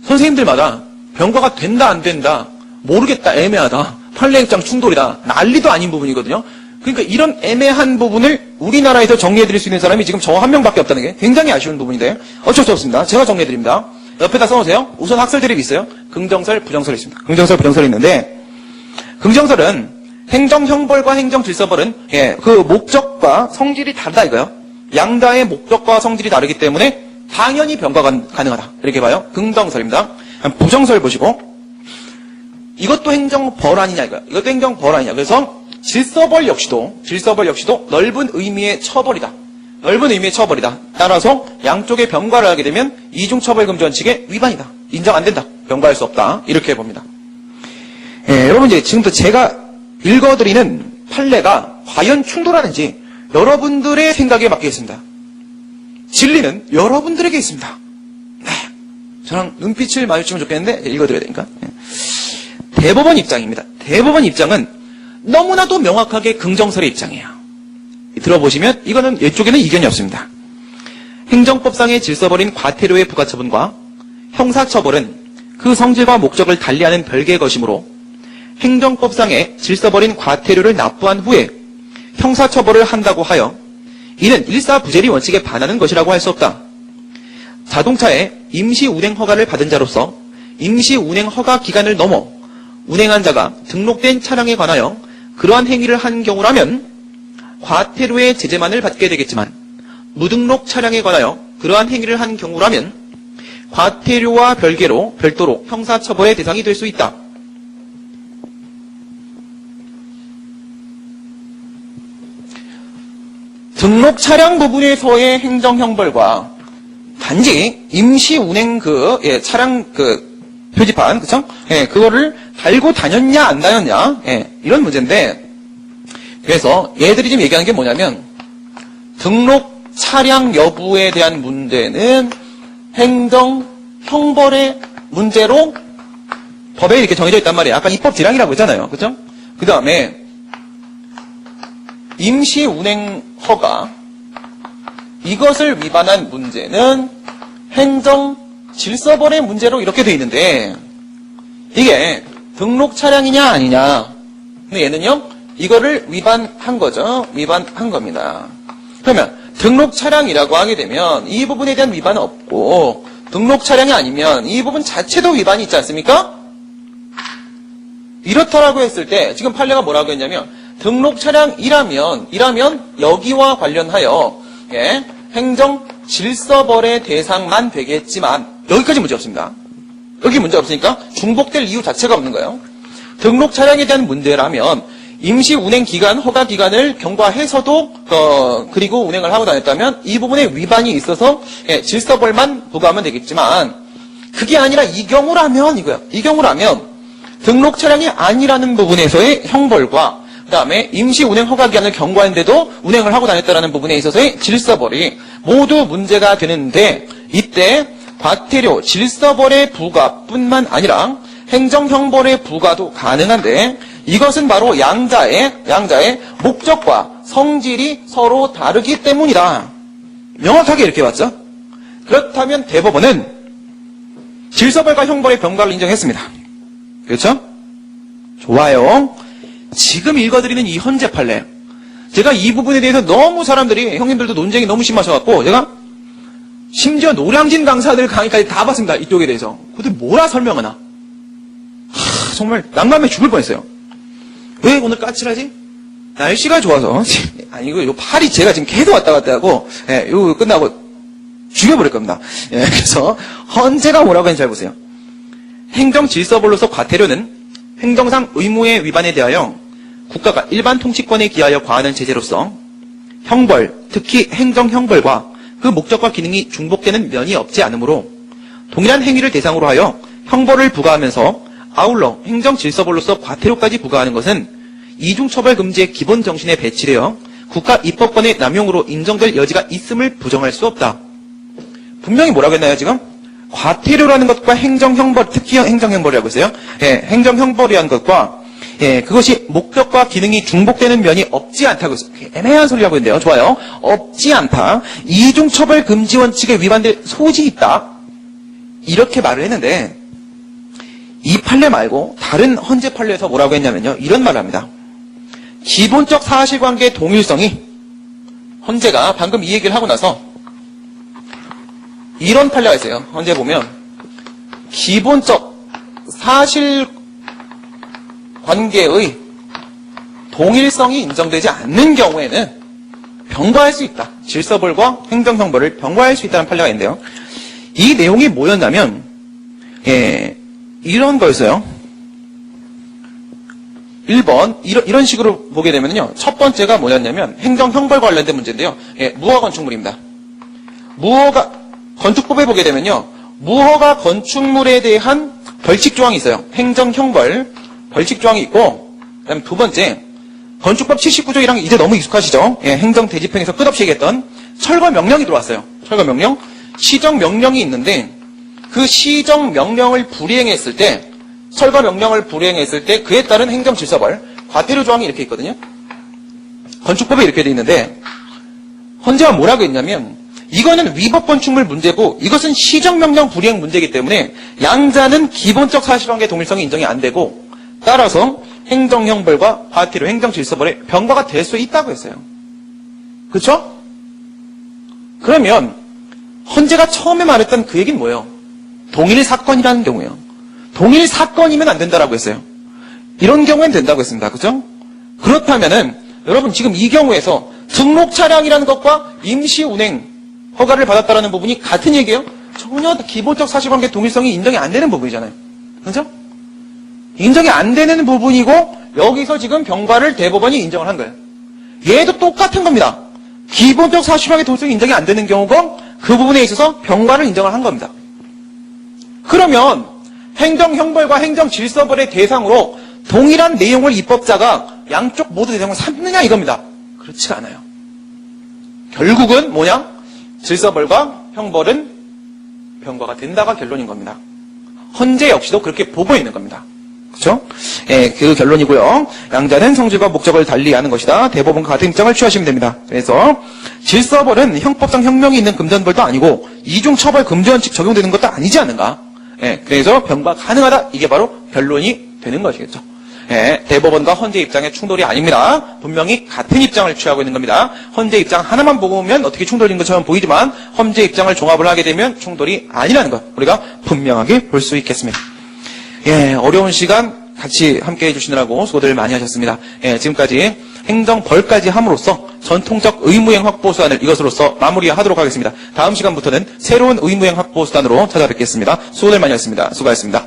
선생님들마다 병과가 된다 안 된다 모르겠다 애매하다 판례입장 충돌이다 난리도 아닌 부분이거든요. 그러니까 이런 애매한 부분을 우리나라에서 정리해드릴 수 있는 사람이 지금 저 한 명밖에 없다는 게 굉장히 아쉬운 부분인데 어쩔 수 없습니다. 제가 정리해드립니다. 옆에다 써놓으세요. 우선 학설 대립이 있어요. 긍정설, 부정설이 있습니다. 긍정설, 부정설이 있는데 긍정설은 행정형벌과 행정질서벌은 그 목적과 성질이 다르다 이거예요. 양자의 목적과 성질이 다르기 때문에 당연히 병과가 가능하다. 이렇게 봐요. 긍정설입니다. 부정설 보시고 이것도 행정벌 아니냐 이거야. 이것도 행정벌 아니냐. 그래서 질서벌 역시도 넓은 의미의 처벌이다. 넓은 의미의 처벌이다. 따라서 양쪽의 병과를 하게 되면 이중처벌금지 원칙의 위반이다. 인정 안 된다. 병과할 수 없다. 이렇게 봅니다. 여러분 이제 지금부터 제가 읽어드리는 판례가 과연 충돌하는지 여러분들의 생각에 맡기겠습니다. 진리는 여러분들에게 있습니다. 저랑 눈빛을 마주치면 좋겠는데 읽어드려야 되니까. 대법원 입장입니다. 대법원 입장은 너무나도 명확하게 긍정설의 입장이에요. 들어보시면 이거는 이쪽에는 이견이 없습니다. 행정법상의 질서벌인 과태료의 부가처분과 형사처벌은 그 성질과 목적을 달리하는 별개의 것이므로 행정법상의 질서벌인 과태료를 납부한 후에 형사처벌을 한다고 하여 이는 일사부재리 원칙에 반하는 것이라고 할 수 없다. 자동차에 임시운행허가를 받은 자로서 임시운행허가 기간을 넘어 운행한 자가 등록된 차량에 관하여 그러한 행위를 한 경우라면 과태료의 제재만을 받게 되겠지만 무등록 차량에 관하여 그러한 행위를 한 경우라면 과태료와 별도로 형사처벌의 대상이 될 수 있다. 등록 차량 부분에서의 행정형벌과 단지 임시운행 차량 표지판, 그쵸? 그거를 달고 다녔냐, 안 다녔냐, 이런 문제인데, 그래서 얘들이 지금 얘기하는 게 뭐냐면, 등록 차량 여부에 대한 문제는 행정형벌의 문제로 법에 이렇게 정해져 있단 말이에요. 아까 입법 질항이라고 했잖아요. 그쵸? 그 다음에, 임시운행허가, 이것을 위반한 문제는 행정질서벌의 문제로 이렇게 돼 있는데 이게 등록 차량이냐 아니냐. 근데 얘는요 이거를 위반한 거죠. 위반한 겁니다. 그러면 등록 차량이라고 하게 되면 이 부분에 대한 위반은 없고 등록 차량이 아니면 이 부분 자체도 위반이 있지 않습니까? 이렇다라고 했을 때 지금 판례가 뭐라고 했냐면 등록 차량이라면 여기와 관련하여 행정 질서벌의 대상만 되겠지만 여기까지 문제 없습니다. 여기 문제 없으니까 중복될 이유 자체가 없는 거예요. 등록 차량에 대한 문제라면 임시 운행 기간, 허가 기간을 경과해서도 그리고 운행을 하고 다녔다면 이 부분에 위반이 있어서 질서벌만 부과하면 되겠지만 그게 아니라 이 경우라면 이거야. 이 경우라면 등록 차량이 아니라는 부분에서의 형벌과 그 다음에 임시 운행 허가 기한을 경과했는데도 운행을 하고 다녔다는 부분에 있어서의 질서벌이 모두 문제가 되는데 이때 과태료, 질서벌의 부과뿐만 아니라 행정형벌의 부과도 가능한데 이것은 바로 양자의 목적과 성질이 서로 다르기 때문이다. 명확하게 이렇게 봤죠? 그렇다면 대법원은 질서벌과 형벌의 병과를 인정했습니다. 그렇죠? 좋아요. 지금 읽어드리는 이 현재 판례. 제가 이 부분에 대해서 너무 사람들이, 형님들도 논쟁이 너무 심하셔갖고, 제가 심지어 노량진 강사들 강의까지 다 봤습니다. 이쪽에 대해서. 그들 뭐라 설명하나. 정말 난감해 죽을 뻔했어요. 왜 오늘 까칠하지? 날씨가 좋아서. 아니, 요 팔이 제가 지금 계속 왔다 갔다 하고, 예, 요 끝나고 죽여버릴 겁니다. 예, 그래서 헌재가 뭐라고 했는지 잘 보세요. 행정질서벌로서 과태료는 행정상 의무의 위반에 대하여 국가가 일반 통치권에 기하여 과하는 제재로서 형벌, 특히 행정형벌과 그 목적과 기능이 중복되는 면이 없지 않으므로 동일한 행위를 대상으로 하여 형벌을 부과하면서 아울러 행정질서벌로서 과태료까지 부과하는 것은 이중처벌금지의 기본 정신에 배치되어 국가 입법권의 남용으로 인정될 여지가 있음을 부정할 수 없다. 분명히 뭐라고 했나요, 지금? 과태료라는 것과 행정형벌, 특히 행정형벌이라고 했어요. 예, 행정형벌이라는 것과, 예, 그것이 목적과 기능이 중복되는 면이 없지 않다고 했어요. 애매한 소리라고 했는데요. 좋아요. 없지 않다. 이중처벌 금지 원칙에 위반될 소지 있다. 이렇게 말을 했는데, 이 판례 말고 다른 헌재 판례에서 뭐라고 했냐면요. 이런 말을 합니다. 기본적 사실관계의 동일성이, 헌재가 방금 이 얘기를 하고 나서 이런 판례가 있어요. 헌재 보면 기본적 사실관계의 동일성이 인정되지 않는 경우에는 병과할 수 있다. 질서벌과 행정형벌을 병과할 수 있다는 판례가 있는데요. 이 내용이 뭐였냐면 이런 거였어요. 1번 이런 식으로 보게 되면요. 첫 번째가 뭐였냐면 행정형벌 관련된 문제인데요. 무허가 건축물입니다. 건축법에 보게 되면요. 무허가 건축물에 대한 벌칙조항이 있어요. 행정형벌 벌칙조항이 있고, 그다음 두 번째, 건축법 79조이랑 이제 너무 익숙하시죠? 예, 행정대집행에서 끝없이 얘기했던 철거명령이 들어왔어요. 철거명령. 시정명령이 있는데 그 시정명령을 불이행했을 때, 철거명령을 불이행했을 때 그에 따른 행정질서벌, 과태료 조항이 이렇게 있거든요. 건축법에 이렇게 돼 있는데 헌재가 뭐라고 했냐면 이거는 위법 건축물 문제고 이것은 시정명령 불이행 문제이기 때문에 양자는 기본적 사실관계 동일성이 인정이 안 되고 따라서 행정형벌과 과태료, 행정질서벌의 병과가 될 수 있다고 했어요. 그렇죠? 그러면 헌재가 처음에 말했던 그 얘기는 뭐예요? 동일 사건이라는 경우예요. 동일 사건이면 안 된다라고 했어요. 이런 경우엔 된다고 했습니다. 그렇죠? 그렇다면은 여러분 지금 이 경우에서 등록 차량이라는 것과 임시 운행 허가를 받았다라는 부분이 같은 얘기예요? 전혀 기본적 사실관계 동일성이 인정이 안 되는 부분이잖아요. 그렇죠? 인정이 안 되는 부분이고 여기서 지금 병과를 대법원이 인정을 한 거예요. 얘도 똑같은 겁니다. 기본적 사실관계 동일성이 인정이 안 되는 경우고 그 부분에 있어서 병과를 인정을 한 겁니다. 그러면 행정형벌과 행정질서벌의 대상으로 동일한 내용을 입법자가 양쪽 모두 대상으로 삼느냐 이겁니다. 그렇지가 않아요. 결국은 뭐냐? 질서벌과 형벌은 병과가 된다가 결론인 겁니다. 헌재 역시도 그렇게 보고 있는 겁니다. 그렇죠? 예, 그 결론이고요. 양자는 성질과 목적을 달리하는 것이다. 대법원과 같은 입장을 취하시면 됩니다. 그래서 질서벌은 형법상 형명이 있는 금전벌도 아니고 이중처벌 금지원칙 적용되는 것도 아니지 않은가? 예, 그래서 병과 가능하다. 이게 바로 결론이 되는 것이겠죠. 예, 대법원과 헌재 입장의 충돌이 아닙니다. 분명히 같은 입장을 취하고 있는 겁니다. 헌재 입장 하나만 보고 보면 어떻게 충돌인 것처럼 보이지만 헌재 입장을 종합을 하게 되면 충돌이 아니라는 것 우리가 분명하게 볼 수 있겠습니다. 예, 어려운 시간 같이 함께 해주시느라고 수고들 많이 하셨습니다. 예, 지금까지 행정벌까지 함으로써 전통적 의무행 확보 수단을 이것으로써 마무리하도록 하겠습니다. 다음 시간부터는 새로운 의무행 확보 수단으로 찾아뵙겠습니다. 수고들 많이 하셨습니다. 수고하셨습니다.